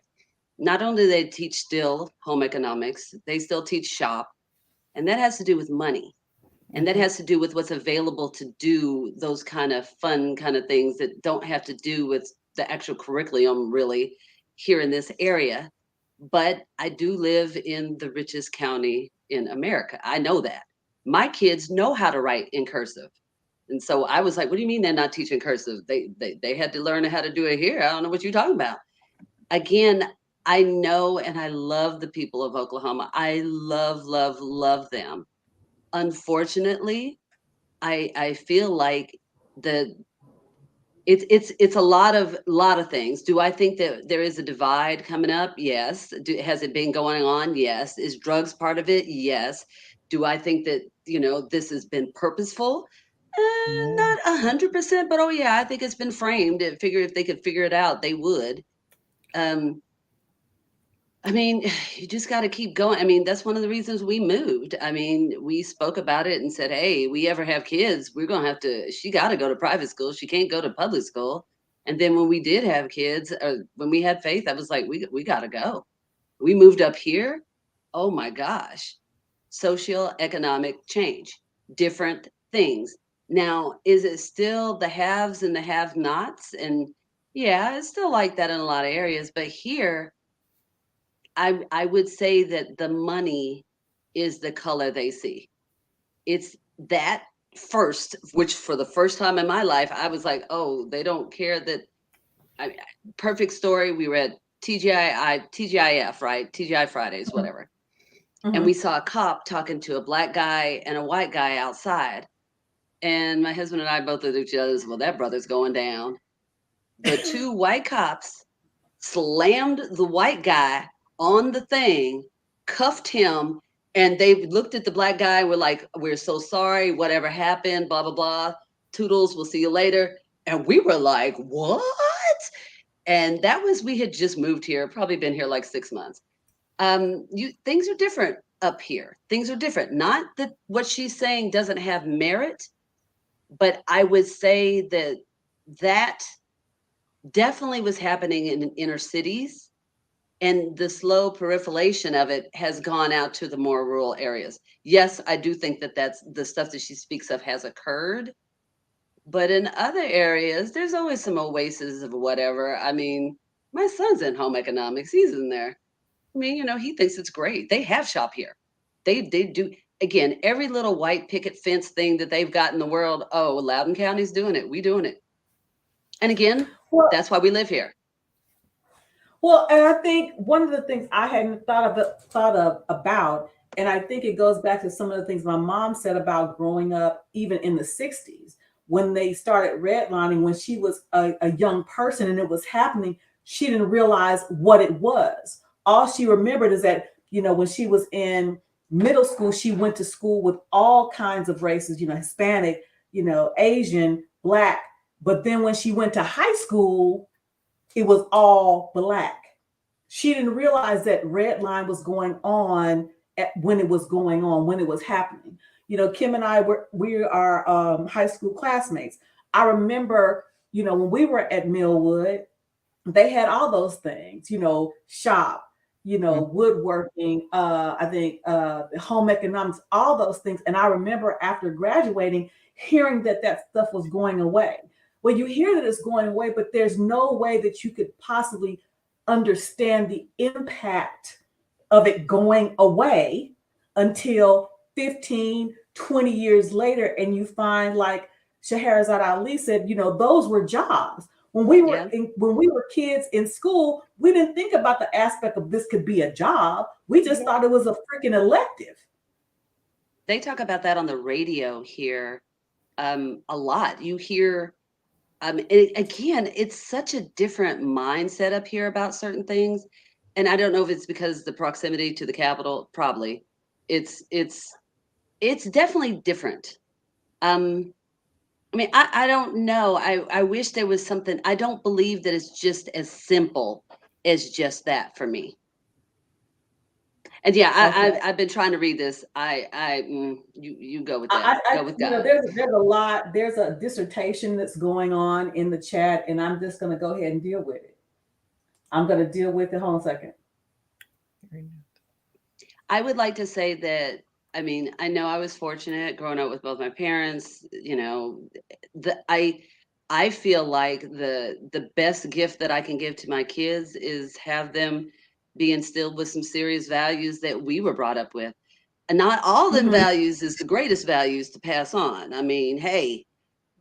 Not only do they teach still home economics, they still teach shop, and that has to do with money. And that has to do with what's available to do those kind of fun kind of things that don't have to do with the actual curriculum really here in this area. But I do live in the richest county in America. I know that. My kids know how to write in cursive. And so I was like, what do you mean they're not teaching cursive? They had to learn how to do it here. I don't know what you're talking about. Again, I know and I love the people of Oklahoma. I love, love, love them. Unfortunately, I feel like it's a lot of things. Do I think that there is a divide coming up? Yes. Has it been going on? Yes. Is drugs part of it? Yes. Do I think that this has been purposeful? Not 100%, but oh yeah, I think it's been framed. And figure if they could figure it out, they would. I mean, you just got to keep going. I mean, that's one of the reasons we moved. I mean, we spoke about it and said, hey, we ever have kids, we're going to have to, she got to go to private school. She can't go to public school. And then when we did have kids, or when we had Faith, I was like, we got to go. We moved up here. Oh my gosh. Socioeconomic change, different things. Now, is it still the haves and the have-nots? And yeah, it's still like that in a lot of areas. But here, I would say that the money is the color they see. It's that first, which for the first time in my life, I was like, oh, they don't care that. Perfect story. We were at TGIF, right? TGI Fridays, whatever. And we saw a cop talking to a black guy and a white guy outside. And my husband and I both looked at each other. Well, that brother's going down. The two white cops slammed the white guy on the thing, cuffed him, and they looked at the black guy and were like, we're so sorry, whatever happened, blah, blah, blah. Toodles, we'll see you later. And we were like, what? And that was, we had just moved here, probably been here like 6 months. Things are different up here. Things are different. Not that what she's saying doesn't have merit, but I would say that definitely was happening in inner cities. And the slow proliferation of it has gone out to the more rural areas. Yes, I do think that that's the stuff that she speaks of has occurred. But in other areas, there's always some oases of whatever. I mean, my son's in home economics. He's in there. I mean, he thinks it's great. They have shop here. They do. Again, every little white picket fence thing that they've got in the world. Oh, Loudoun County's doing it. We doing it. And again, Well, that's why we live here. Well, and I think one of the things I hadn't thought of about, and I think it goes back to some of the things my mom said about growing up, even in the 60s, when they started redlining, when she was a young person and it was happening, she didn't realize what it was. All she remembered is that, when she was in middle school, she went to school with all kinds of races, Hispanic, Asian, Black. But then when she went to high school, it was all Black. She didn't realize that red line was going on when it was going on, when it was happening. Kim and I we are high school classmates. I remember, when we were at Millwood, they had all those things, shop, woodworking, I think home economics, all those things. And I remember after graduating, hearing that stuff was going away. Well, you hear that it's going away, but there's no way that you could possibly understand the impact of it going away until 15, 20 years later. And you find, like Shahrazad Ali said, those were jobs. When we were when we were kids in school, we didn't think about the aspect of this could be a job. We just thought it was a freaking elective. They talk about that on the radio here a lot. You hear, again, it's such a different mindset up here about certain things. And I don't know if it's because the proximity to the capital, probably. It's definitely different. I don't know. I wish there was something. I don't believe that it's just as simple as just that for me. And yeah, I've been trying to read this. You go with that. Go with God. There's a lot. There's a dissertation that's going on in the chat, and I'm just going to go ahead and deal with it. I'm going to deal with it. Hold on a second. I would like to say that, I know I was fortunate growing up with both my parents. I feel like the best gift that I can give to my kids is have them be instilled with some serious values that we were brought up with. And not all them values is the greatest values to pass on. Hey,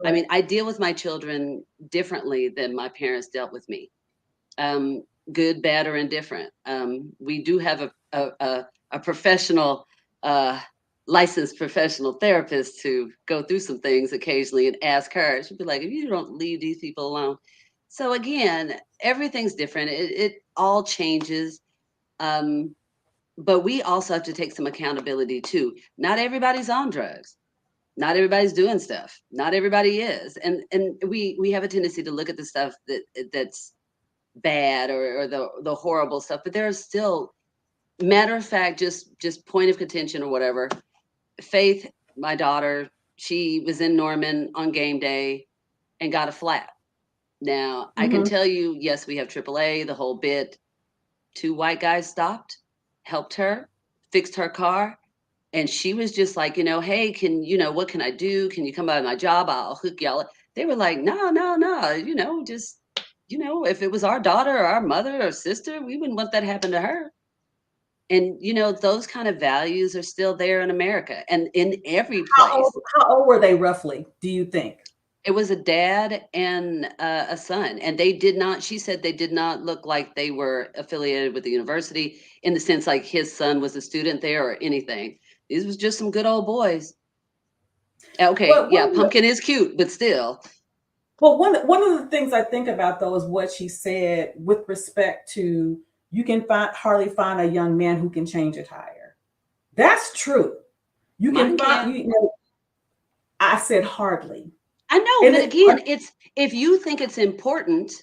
I deal with my children differently than my parents dealt with me. Good, bad, or indifferent. We do have a professional, licensed professional therapist to go through some things occasionally and ask her. She'd be like, if you don't leave these people alone. So again, everything's different. It all changes. But we also have to take some accountability too. Not everybody's on drugs. Not everybody's doing stuff. Not everybody is. And we have a tendency to look at the stuff that's bad or the horrible stuff, but there are still, matter of fact, just point of contention or whatever. Faith, my daughter, she was in Norman on game day and got a flat. Now I can tell you, yes, we have AAA, the whole bit. 2 white guys stopped, helped her, fixed her car. And she was just like, hey, what can I do? Can you come by my job? I'll hook y'all. They were like, no, just, if it was our daughter or our mother or sister, we wouldn't want that to happen to her. And, those kind of values are still there in America and in every place. How old were they roughly, do you think? It was a dad and a son. And she said they did not look like they were affiliated with the university in the sense like his son was a student there or anything. These was just some good old boys. Okay, Pumpkin is cute, but still. Well, one of the things I think about, though, is what she said with respect to you can hardly find a young man who can change a tire. That's true. You can find. I said hardly. I know, but again, it's if you think it's important.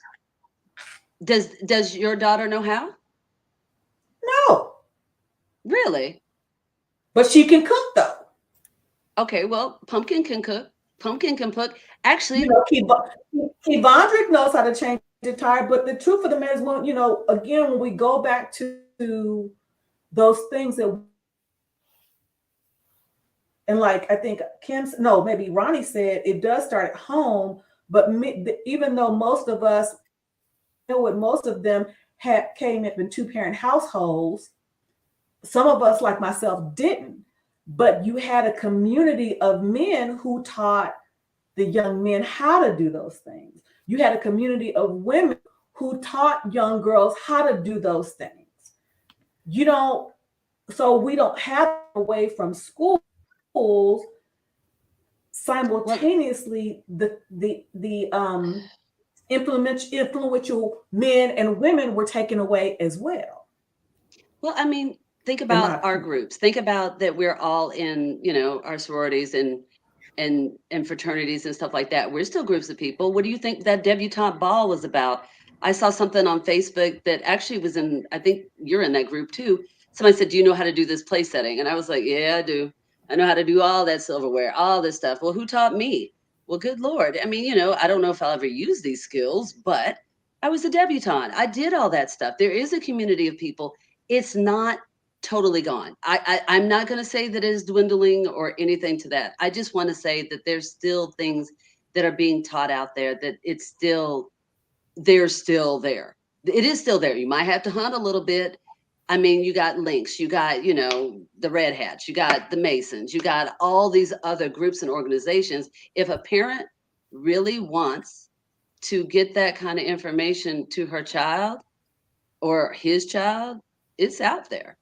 Does your daughter know how? No. Really? But she can cook, though. Okay, well, Pumpkin can cook. Pumpkin can cook. Actually, Kevondrick knows how to change tired. But the truth of the matter is, when again, when we go back to those things that, and like I think no, maybe Ronnie said, it does start at home. But even though most of us, what most of them came up in 2-parent households, some of us, like myself, didn't. But you had a community of men who taught the young men how to do those things. You had a community of women who taught young girls how to do those things. So we don't have away from schools simultaneously the influential men and women were taken away as well. Well, I mean, think about our groups. Think about that we're all in, our sororities and fraternities and stuff like that. We're still groups of people. What do you think that debutante ball was about? I saw something on Facebook that actually was I think you're in that group too. Somebody said, do you know how to do this place setting? And I was like, yeah, I do. I know how to do all that silverware, all this stuff. Well, who taught me? Well, good Lord. I mean, I don't know if I'll ever use these skills, but I was a debutante. I did all that stuff. There is a community of people. It's not totally gone. I'm not going to say that it is dwindling or anything to that. I just want to say that there's still things that are being taught out there that they're still there. It is still there. You might have to hunt a little bit. I mean, you got Lynx, you got, the Red Hats, you got the Masons, you got all these other groups and organizations. If a parent really wants to get that kind of information to her child or his child, it's out there.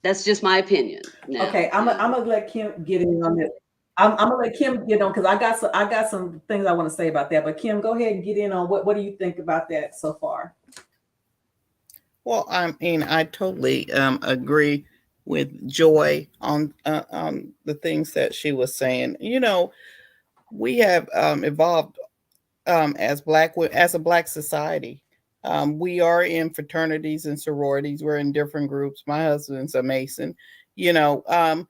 That's just my opinion. Now, okay, I'm gonna let Kim get in on this. I'm gonna let Kim get on because I got some things I want to say about that. But Kim, go ahead and get in on what do you think about that so far? Well, I mean, I totally agree with Joy on the things that she was saying. We have evolved as a Black society. We are in fraternities and sororities. We're in different groups. My husband's a Mason, and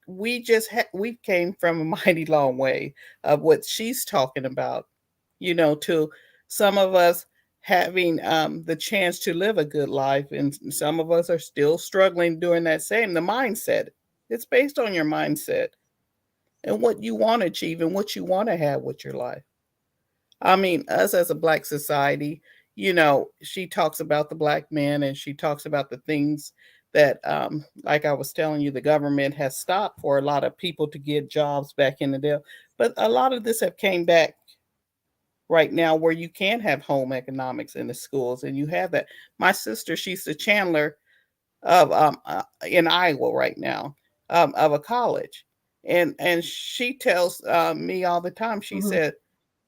we came from a mighty long way of what she's talking about. To some of us having the chance to live a good life, and some of us are still struggling doing that same. The mindset, it's based on your mindset and what you want to achieve and what you want to have with your life. I mean, us as a Black society, she talks about the Black man and she talks about the things that, like I was telling you, the government has stopped for a lot of people to get jobs back in the day. But a lot of this have came back right now where you can have home economics in the schools and you have that. My sister, she's the chandler of in Iowa right now, of a college. And she tells me all the time, she said,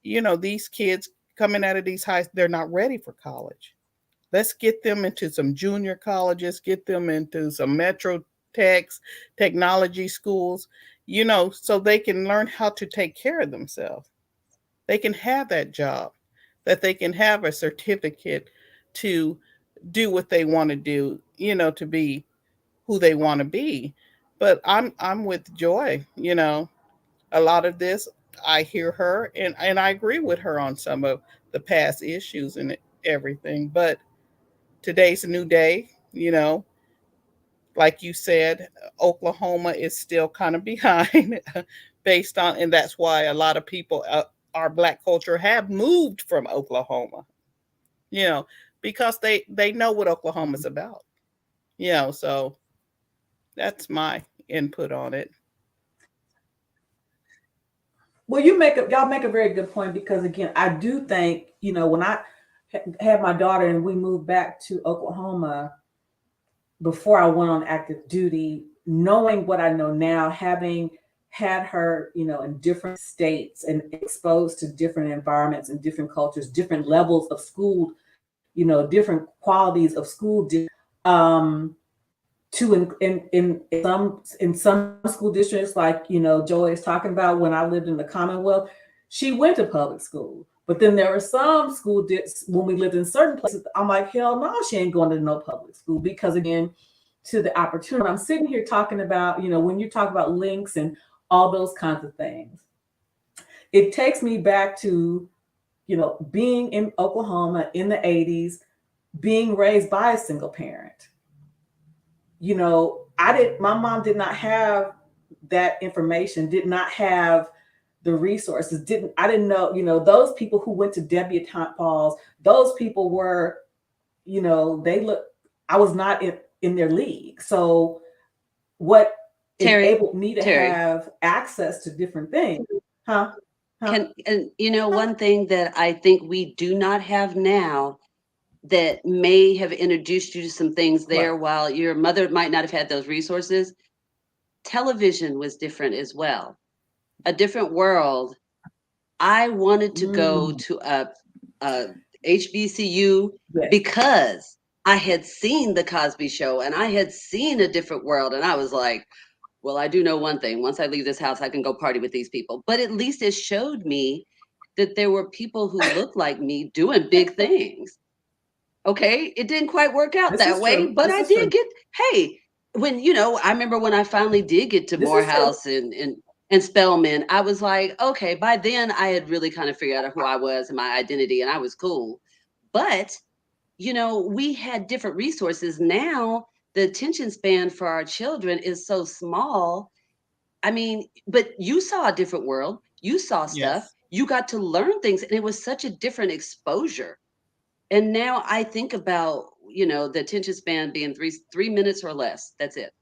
these kids coming out of these highs, they're not ready for college. Let's get them into some junior colleges, get them into some metro techs, technology schools, so they can learn how to take care of themselves. They can have that job, that they can have a certificate to do what they want to do, to be who they want to be. But I'm with Joy, a lot of this, I hear her and I agree with her on some of the past issues and everything. But today's a new day, like you said, Oklahoma is still kind of behind based on, and that's why a lot of people, our Black culture, have moved from Oklahoma, because they know what Oklahoma's about, so that's my input on it. Well, y'all make a very good point because again, I do think, when I had my daughter and we moved back to Oklahoma before I went on active duty, knowing what I know now, having had her, in different states and exposed to different environments and different cultures, different levels of school, different qualities of school, to in some school districts, like Joy is talking about. When I lived in the Commonwealth, she went to public school, but then there were some when we lived in certain places, I'm like, hell no, she ain't going to no public school, because again, to the opportunity. I'm sitting here talking about, when you talk about links and all those kinds of things, it takes me back to, being in Oklahoma in the 80s, being raised by a single parent. My mom did not have that information, did not have the resources, I didn't know, those people who went to debutante balls, those people were, they look, I was not in their league. So what Terry, enabled me to Terry, have access to different things. Huh? and one thing that I think we do not have now that may have introduced you to some things there Right. while your mother might not have had those resources. Television was different as well, a different world. I wanted to go to a HBCU Yes. because I had seen the Cosby Show and I had seen a different world, and I was like, well, I do know one thing. Once I leave this house, I can go party with these people. But at least it showed me that there were people who looked like me doing big things. Okay, it didn't quite work out This that is way, true. but This I is true. did get, hey, when, I remember when I finally did get to This is true. Morehouse and Spelman, I was like, okay, by then I had really kind of figured out who I was and my identity, and I was cool. But, we had different resources. Now the attention span for our children is so small. I mean, but you saw a different world. You saw stuff. Yes. You got to learn things, and it was such a different exposure. And now I think about, the attention span being 3 minutes or less. That's it.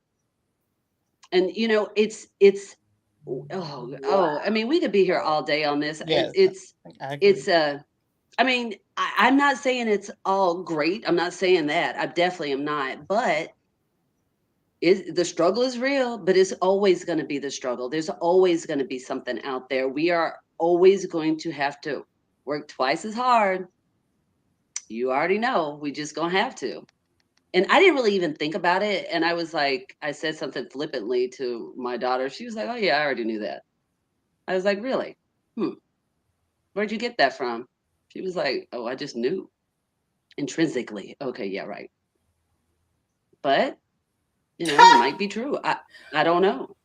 And it's I mean, we could be here all day on this. And Yes. I agree. I mean, I'm not saying it's all great. I'm not saying that. I definitely am not. But the struggle is real, but it's always going to be the struggle. There's always going to be something out there. We are always going to have to work twice as hard. You already know, we just gonna have to. And I didn't really even think about it. And I was like, I said something flippantly to my daughter. She was like, oh yeah, I already knew that. I was like, really? Where'd you get that from? She was like, oh, I just knew intrinsically. Okay, yeah, right. But it might be true. I don't know.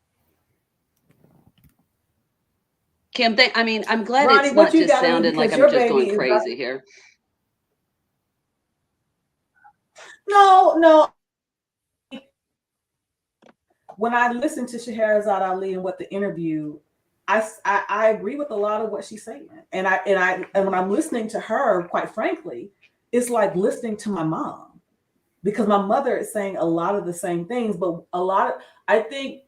Kim, I mean, I'm glad Ronnie, it's what not you just got in, sounding like because I'm your just baby going is crazy here. no. When I listened to Shahrazad Ali and what the interview, I agree with a lot of what she's saying, and when I'm listening to her, quite frankly, it's like listening to my mom, because my mother is saying a lot of the same things, but I think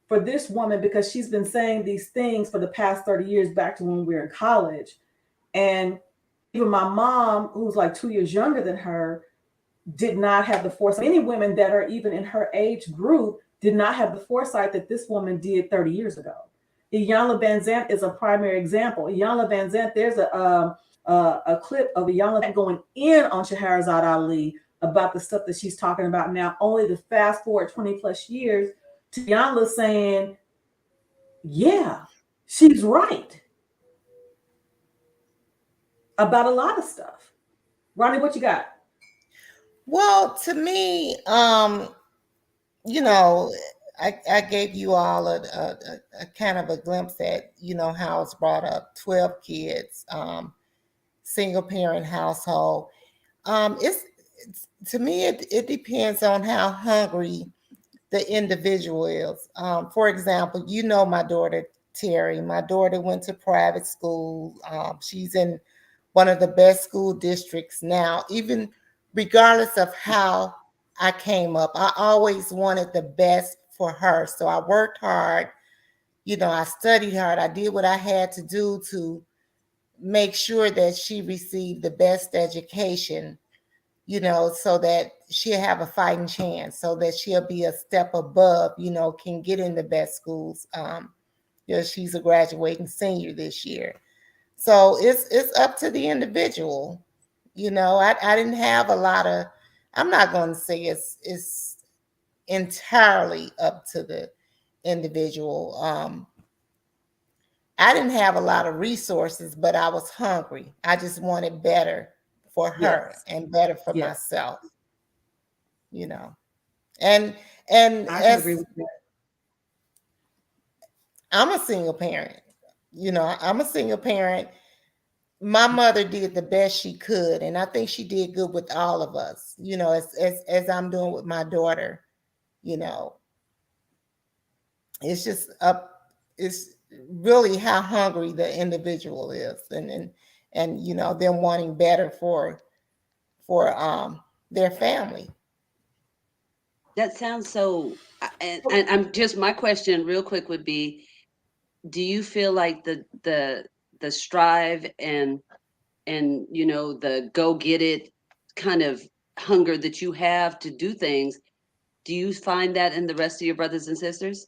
for this woman, because she's been saying these things for the past 30 years, back to when we were in college, and even my mom, who's like 2 years younger than her, did not have the foresight. Many women that are even in her age group did not have the foresight that this woman did 30 years ago. Iyanla Vanzant is a primary example. Iyanla Vanzant, there's a clip of Iyanla going in on Shahrazad Ali about the stuff that she's talking about now, only to fast forward 20 plus years to Iyanla saying, yeah, she's right about a lot of stuff. Ronnie, what you got? Well, to me, I gave you all a kind of a glimpse at, how it's brought up, 12 kids, single parent household. It's to me, it depends on how hungry the individual is. For example, my daughter, Terry. My daughter went to private school. She's in one of the best school districts now, even regardless of how I came up. I always wanted the best for her. So I worked hard. I studied hard. I did what I had to do to make sure that she received the best education, so that she'll have a fighting chance, so that she'll be a step above, can get in the best schools. She's a graduating senior this year. So it's up to the individual. I didn't have a lot of, I'm not going to say it's entirely up to the individual. I didn't have a lot of resources, but I was hungry. I just wanted better for her and better for myself, And I can agree as with that. I'm a single parent, I'm a single parent. My mother did the best she could, and I think she did good with all of us, as I'm doing with my daughter. you know it's just up it's really how hungry the individual is, and them wanting better for their family. That sounds so. And I'm just, my question, real quick, would be: do you feel like the strive and the go get it kind of hunger that you have to do things? Do you find that in the rest of your brothers and sisters?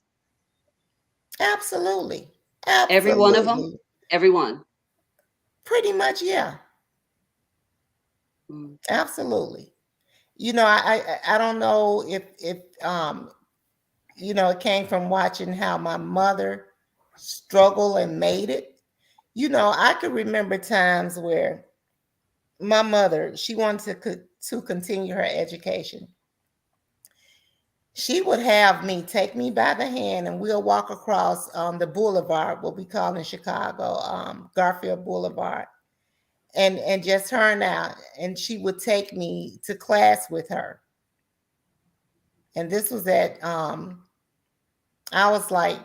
Absolutely. Every one of them. Absolutely. Everyone. Pretty much, yeah. Mm. Absolutely. I don't know if it came from watching how my mother struggled and made it. I could remember times where my mother, she wanted to continue her education. She would have me take me by the hand, and we'll walk across the boulevard, what we call in Chicago, Garfield Boulevard, and just turn out, and she would take me to class with her. And this was at I was like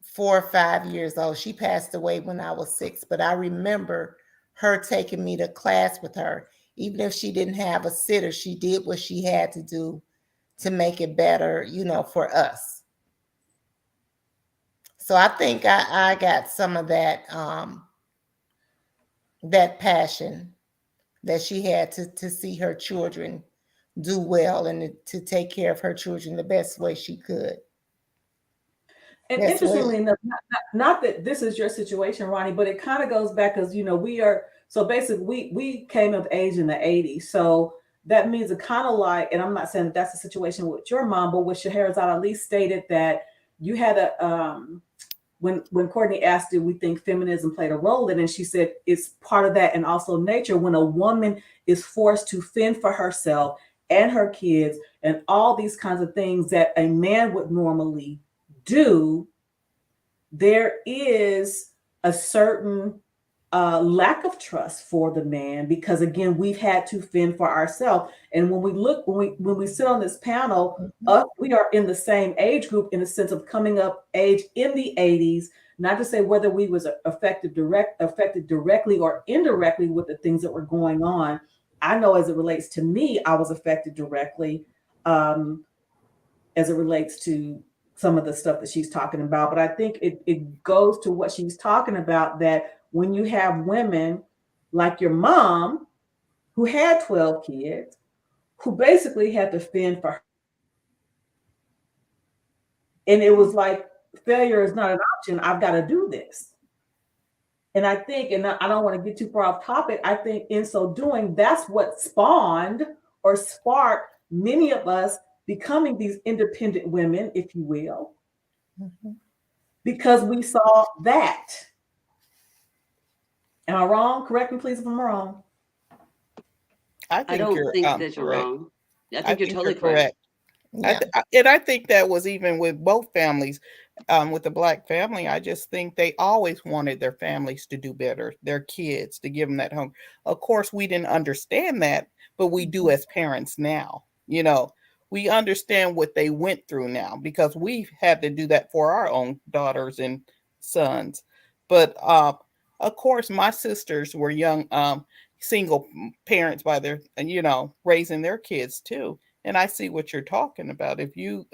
4 or 5 years old. She passed away when I was 6, but I remember her taking me to class with her. Even if she didn't have a sitter, she did what she had to do to make it better, for us. So I think I got some of that passion that she had to see her children do well, and to take care of her children the best way she could. And Best interestingly way. enough, not that this is your situation, Ronnie, but it kind of goes back because we are, so basically we came of age in the 80s. So that means it kind of like, and I'm not saying that that's the situation with your mom, but with Shahrazad at least stated that you had a when Courtney asked, did we think feminism played a role in it? And she said it's part of that, and also nature. When a woman is forced to fend for herself and her kids and all these kinds of things that a man would normally do, there is a certain lack of trust for the man, because again, we've had to fend for ourselves. And when we sit on this panel, we are in the same age group, in the sense of coming up age in the 80s. Not to say whether we was affected directly or indirectly with the things that were going on. I know as it relates to me, I was affected directly, as it relates to some of the stuff that she's talking about. But I think it goes to what she's talking about, that when you have women like your mom, who had 12 kids, who basically had to fend for her, and it was like, failure is not an option. I've got to do this. And I think, and I don't want to get too far off topic, I think in so doing, that's what spawned or sparked many of us becoming these independent women, if you will, because we saw that. Am I wrong? Correct me, please, if I'm wrong. I I think don't you're think that you're correct. wrong. I I think you're think you're totally correct. correct. Yeah. And I think that was even with both families, with the Black family. I just think they always wanted their families to do better, their kids, to give them that home. Of course, we didn't understand that, but we do as parents now. We understand what they went through now, because we've had to do that for our own daughters and sons. But of course, my sisters were young, single parents by their, raising their kids too. And I see what you're talking about. If you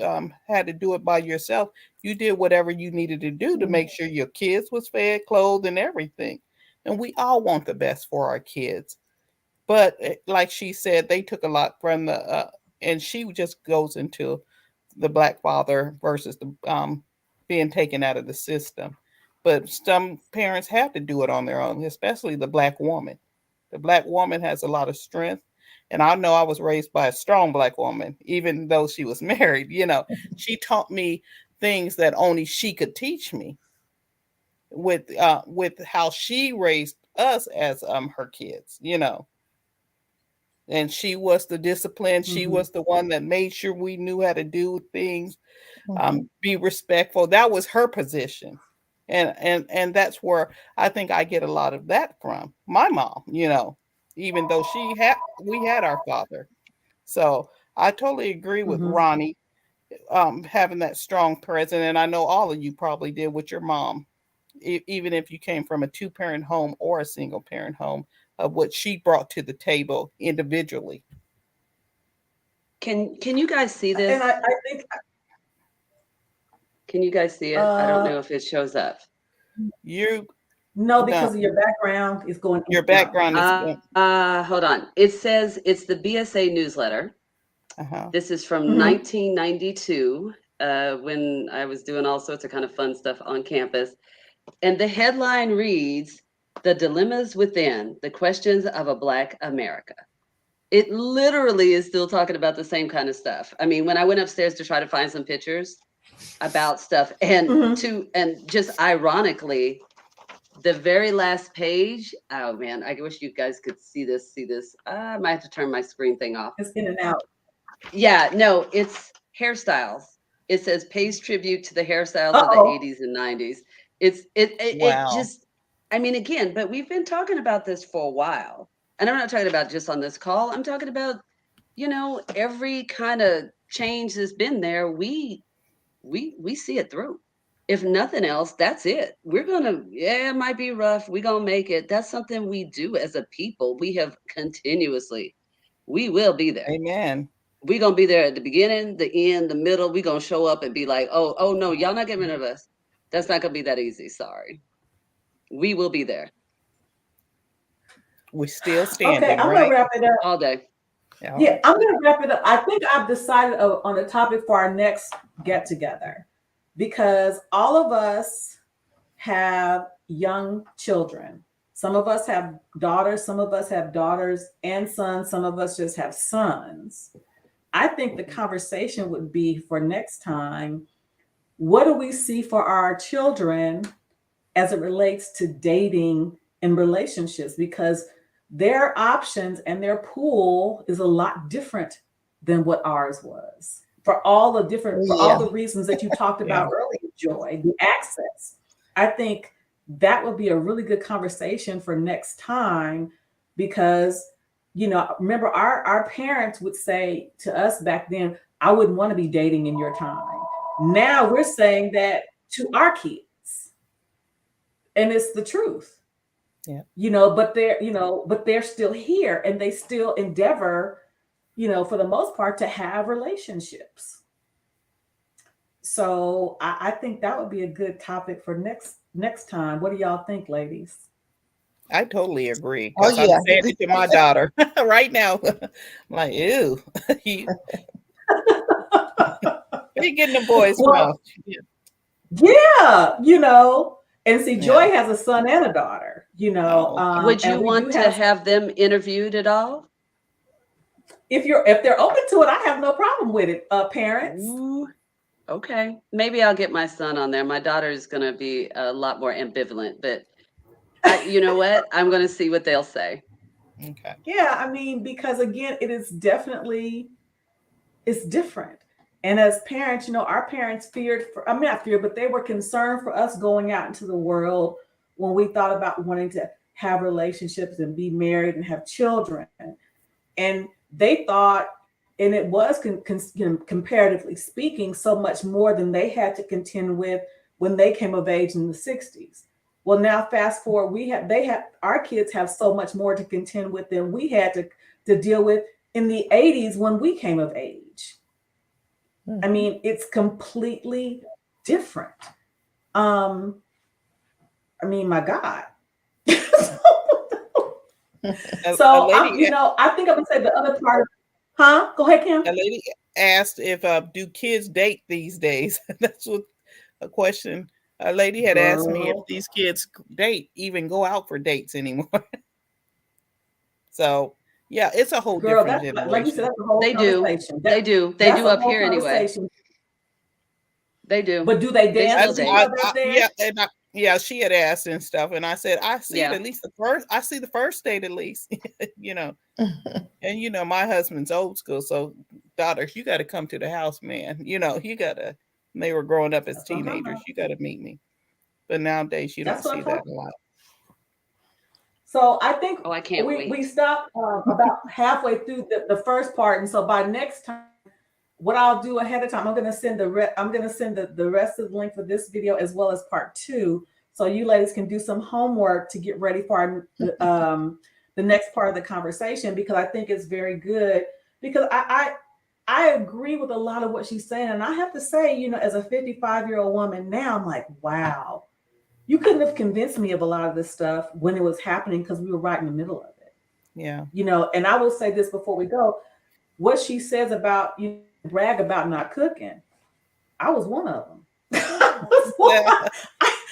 had to do it by yourself, you did whatever you needed to do to make sure your kids was fed, clothed, and everything. And we all want the best for our kids. But like she said, they took a lot from and she just goes into the Black father versus the being taken out of the system. But some parents have to do it on their own, especially the Black woman. The Black woman has a lot of strength. And I know I was raised by a strong Black woman, even though she was married. She taught me things that only she could teach me, with how she raised us as her kids. And she was the discipline. She Mhm. was the one that made sure we knew how to do things, Mhm. be respectful. That was her position. And that's where I think I get a lot of that from my mom, even though we had our father. So I totally agree with Mhm. Ronnie, having that strong presence. And I know all of you probably did with your mom, even if you came from a two-parent home or a single parent home, of what she brought to the table individually. Can you guys see this? And I think Can you guys see it? I don't know if it shows up. You no, no, because of your background is going in your and out. background is Hold on. It says it's the BSA newsletter. uh-huh. This is from Mhm. 1992, when I was doing all sorts of kind of fun stuff on campus. And the headline reads, "The Dilemmas Within, the Questions of a Black America." It literally is still talking about the same kind of stuff. I mean, when I went upstairs to try to find some pictures about stuff, and just ironically, the very last page, oh man, I wish you guys could see this. I might have to turn my screen thing off. It's in and out. Yeah, no, it's hairstyles. It says pays tribute to the hairstyles of the Uh-oh. 80s and 90s. It Wow. just, I mean, again, but we've been talking about this for a while. And I'm not talking about just on this call. I'm talking about, every kind of change that's been there, we see it through. If nothing else, that's it. It might be rough. We're gonna make it. That's something we do as a people. We have continuously, we will be there. Amen. We're gonna be there at the beginning, the end, the middle. We're gonna show up and be like, oh no, y'all not getting rid of us. That's not gonna be that easy. Sorry. We will be there We're still Okay, standing, I'm gonna right? wrap it up. all day. Yeah, I'm gonna wrap it up. I think I've decided on a topic for our next get together, because all of us have young children. Some of us have daughters, some of us have daughters and sons, some of us just have sons. I think the conversation would be for next time, what do we see for our children as it relates to dating and relationships? Because their options and their pool is a lot different than what ours was, for all the reasons that you talked about earlier, Joy, the access. I think that would be a really good conversation for next time, because remember, our parents would say to us back then, I wouldn't want to be dating in your time. Now we're saying that to our kids, and it's the truth. Yeah. But they're still here, and they still endeavor, for the most part, to have relationships. So I think that would be a good topic for next time. What do y'all think, ladies? I totally agree, Oh, because I'm yeah. saying it to my daughter right now. I'm like, ew, you, where you getting the boys Well, from? Yeah. yeah. And see, Joy Yeah. has a son and a daughter, Oh, okay. Would you and we do want to have, have them interviewed at all? if they're open to it, I have no problem with it, parents. Ooh, okay. Maybe I'll get my son on there. My daughter is going to be a lot more ambivalent, but you know what? I'm going to see what they'll say. Okay. Yeah, I mean, because again, it's different. And as parents, our parents not feared, but they were concerned for us going out into the world when we thought about wanting to have relationships and be married and have children. And they thought, and it was comparatively speaking, so much more than they had to contend with when they came of age in the 60s. Well, now fast forward, our kids have so much more to contend with than we had to deal with in the 80s when we came of age. I mean, it's completely different. I mean, my God. So I think I'm gonna say the other part. Huh? Go ahead, Kim. A lady asked if do kids date these days? That's what a question. A lady had asked me if Girl. these kids even go out for dates anymore. So yeah, it's a whole Girl, different that's like you said, generation. that's a whole They do. conversation. They do. They That's do a up whole here anyway. conversation. They do. But do they They dance still with date. each other up there? Yeah, and yeah, she had asked and stuff, and I said, I see it Yeah. at least the first. I see the first date at least, And my husband's old school, so daughters, you got to come to the house, man. You got to. They were growing up as teenagers. You got to meet me. but nowadays you don't That's what see I'm that talking a lot. about. So I think Oh, I can't we wait. stopped about halfway through the first part, and so by next time, what I'll do ahead of time, I'm going to send I'm going to send the rest of the link for this video as well as part two, so you ladies can do some homework to get ready for the next part of the conversation, because I think it's very good. Because I agree with a lot of what she's saying, and I have to say, as a 55-year-old woman now, I'm like, wow, you couldn't have convinced me of a lot of this stuff when it was happening, because we were right in the middle of it. Yeah. And I will say this before we go: what she says about brag about not cooking, I was one of them. Yeah.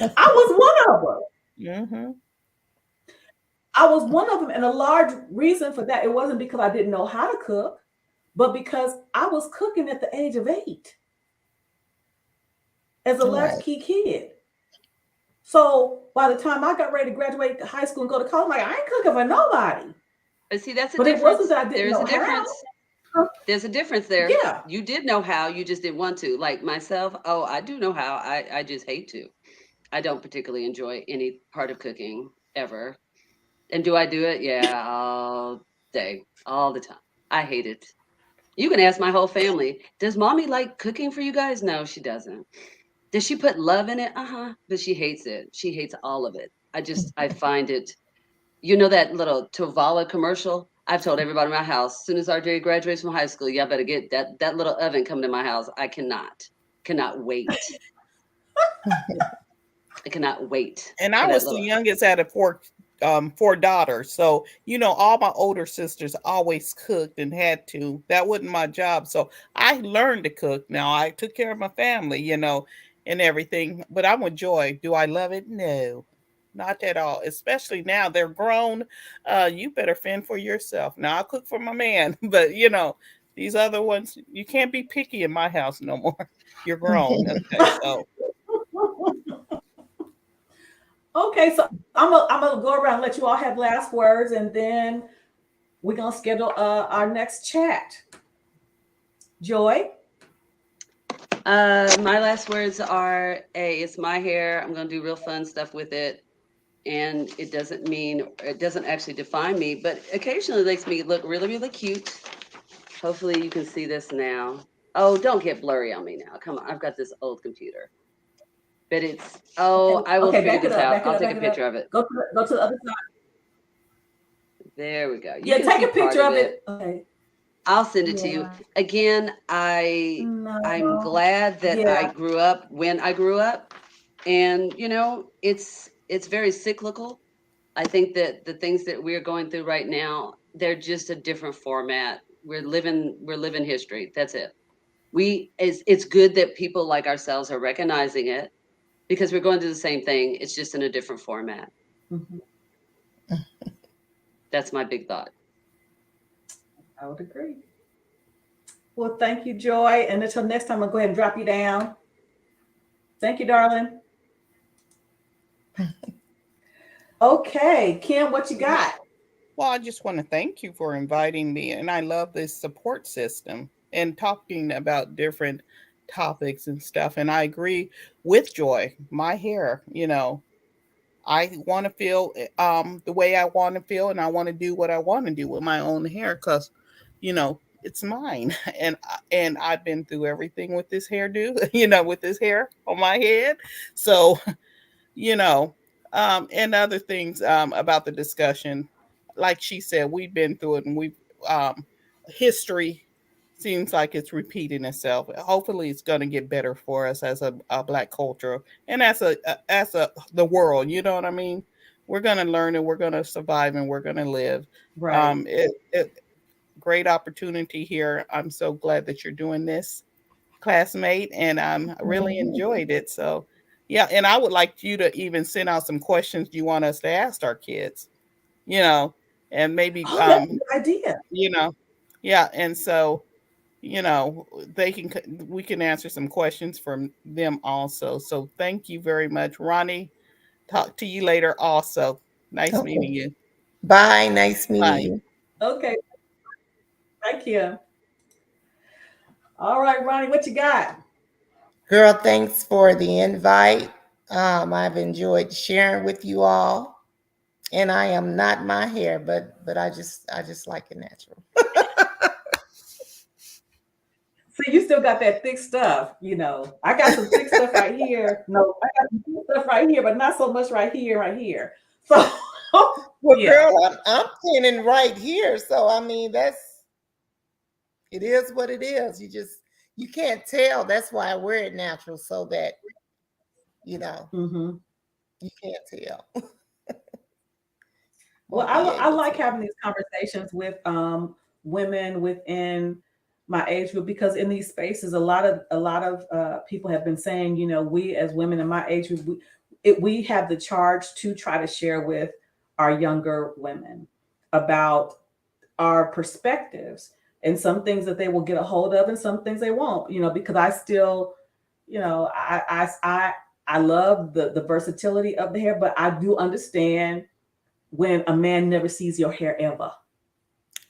I was one of them. Hmm. I was one of them, and a large reason for that, it wasn't because I didn't know how to cook, but because I was cooking at the age of 8 as a Right. latchkey kid. So by the time I got ready to graduate high school and go to college, I'm like, I ain't cooking for nobody. But see, that's a But it wasn't difference. that I didn't There's know a how. difference. There's a difference there. Yeah. You did know how, you just didn't want to. Like myself, oh, I do know how. I just hate to. I don't particularly enjoy any part of cooking ever. And do I do it? Yeah, all day, all the time. I hate it. You can ask my whole family. Does mommy like cooking for you guys? No, she doesn't. Does she put love in it? Uh-huh. But she hates it. She hates all of it. I find it, that little Tovala commercial? I've told everybody in my house, as soon as RJ graduates from high school, y'all better get that little oven coming to my house. I cannot wait. I cannot wait And for I that was the little. youngest out of four daughters. So, all my older sisters always cooked and had to. That wasn't my job. So I learned to cook. Now I took care of my family, and everything. But I'm with Joy. Do I love it? No. Not at all. Especially now they're grown. You better fend for yourself. Now I cook for my man, but these other ones, you can't be picky in my house no more. You're grown. Okay, so Okay, so I'm gonna go around and let you all have last words, and then we're gonna schedule our next chat. Joy. My last words are, hey, it's my hair. I'm gonna do real fun stuff with it. And it doesn't actually define me, but occasionally it makes me look really, really cute. Hopefully you can see this now. Oh, don't get blurry on me now. Come on, I've got this old computer. But I will Okay, figure back it this up, out. back it I'll up, take back a it up. picture of it. Go to the other side. There we go. You Yeah, can take see a part picture of of it. it. Okay. I'll send it to you. Yeah. Again, I'm No. glad that I Yeah. grew up when I grew up. And it's very cyclical. I think that the things that we're going through right now, they're just a different format. We're living history. That's it. It's good that people like ourselves are recognizing it, because we're going through the same thing. It's just in a different format. Mhm. That's my big thought. I would agree. Well, thank you, Joy. And until next time, I'll go ahead and drop you down. Thank you, darling. Okay, Kim, what you got? well, I just want to thank you for inviting me. And I love this support system and talking about different topics and stuff. And I agree with Joy. My hair, I want to feel the way I want to feel, and I want to do what I want to do with my own hair, because it's mine. And I've been through everything with this hairdo, with this hair on my head. So you know, and other things about the discussion. Like she said, we've been through it, and um, history seems like it's repeating itself. Hopefully, it's going to get better for us as a Black culture and as the world. You know what I mean? We're going to learn, and we're going to survive, and we're going to live. Right. Great opportunity here. I'm so glad that you're doing this, classmate, and I really enjoyed it. So, yeah, and I would like you to even send out some questions you want us to ask our kids, you know, and maybe, Oh, that's a good idea. you know, yeah, and so, you know, they can we can answer some questions from them also. So, thank you very much, Ronnie. Talk to you later. Also, nice Okay. meeting you. Bye. Nice meeting Bye. you. Okay, thank you. All right, Ronnie, what you got? Girl, thanks for the invite. I've enjoyed sharing with you all. And I am not my hair, but I just like it natural. See, you still got that thick stuff, you know. I got some thick stuff right here. No, I got some thick stuff right here, but not so much right here, right here. So, Well, yeah. girl, I'm pinning right here. So I mean it is what it is. You can't tell. That's why I wear it natural so that you know Mm-hmm. you can't tell. Well, Won't be I able like to. having these conversations with women within my age group because in these spaces, a lot of people have been saying, you know, we as women in my age group, we have the charge to try to share with our younger women about our perspectives and some things that they will get a hold of and some things they won't, you know, because I still, you know, I love the versatility of the hair, but I do understand when a man never sees your hair ever.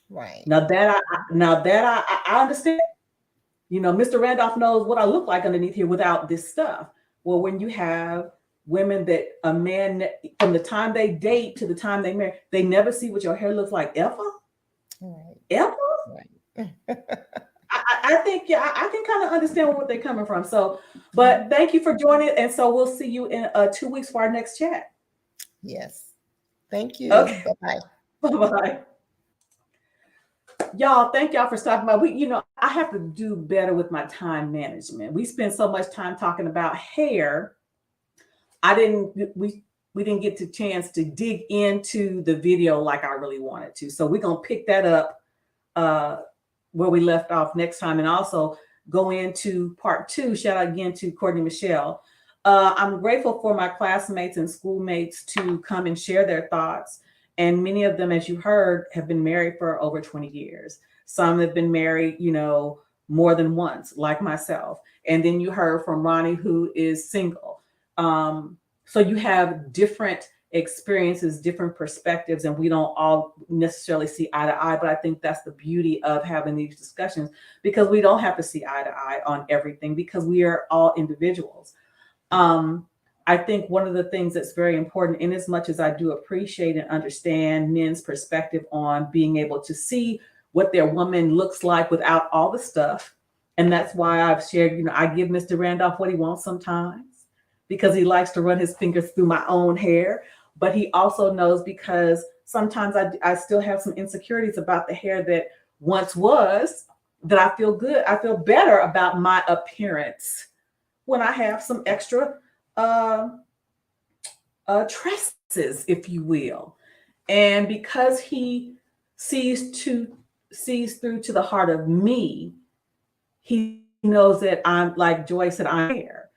Right. Now that I understand. You know, Mr. Randolph knows what I look like underneath here without this stuff. Well, when you have women that a man from the time they date to the time they marry, they never see what your hair looks like ever, Right. ever. Right. I think yeah, I can kind of understand where they're coming from. So, but thank you for joining, and so we'll see you in 2 weeks for our next chat. Yes. Thank you. Okay, Bye-bye. bye bye. Y'all, thank y'all for stopping by. You know, I have to do better with my time management. We spend so much time talking about hair. I didn't, we didn't get the chance to dig into the video like I really wanted to. So we're gonna pick that up uh, where we left off next time, and also go into part 2. Shout out again to Courtney Michelle. I'm grateful for my classmates and schoolmates to come and share their thoughts. And many of them, as you heard, have been married for over 20 years. Some have been married, you know, more than once, like myself. And then you heard from Ronnie, who is single. So you have different experiences, different perspectives, and we don't all necessarily see eye to eye. But I think that's the beauty of having these discussions because we don't have to see eye to eye on everything because we are all individuals. Um, I think one of the things that's very important, in as much as I do appreciate and understand men's perspective on being able to see what their woman looks like without all the stuff. And that's why I've shared, you know, I give Mr. Randolph what he wants sometimes because he likes to run his fingers through my own hair. But he also knows because sometimes I still have some insecurities about the hair that once was, that I feel good. I feel better about my appearance when I have some extra uh, tresses, if you will. And because he sees through to the heart of me, he knows that I'm, like Joy said, I'm here.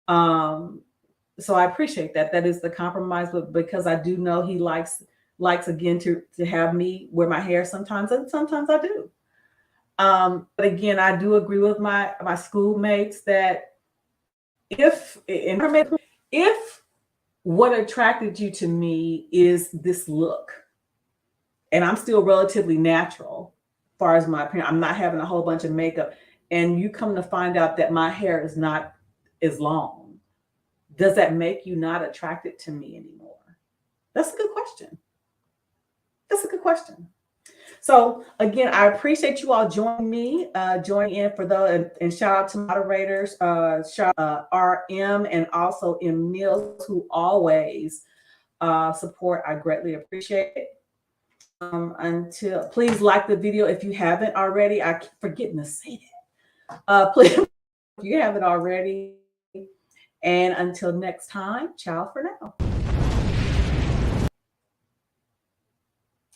Um, so I appreciate that. That is the compromise, but because I do know he likes again to have me wear my hair sometimes, and sometimes I do. But again, I do agree with my schoolmates that if what attracted you to me is this look, and I'm still relatively natural as far as my appearance, I'm not having a whole bunch of makeup, and you come to find out that my hair is not as long, does that make you not attracted to me anymore? That's a good question. That's a good question. So again, I appreciate you all joining in for and shout out to moderators, shout RM and also M Mills who always support. I greatly appreciate it. Until please like the video if you haven't already. I keep forgetting to say that. Please, if you haven't already. And until next time, ciao for now.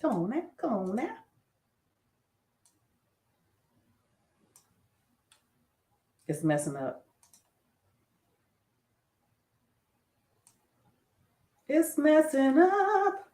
Come on now, come on now. It's messing up. It's messing up.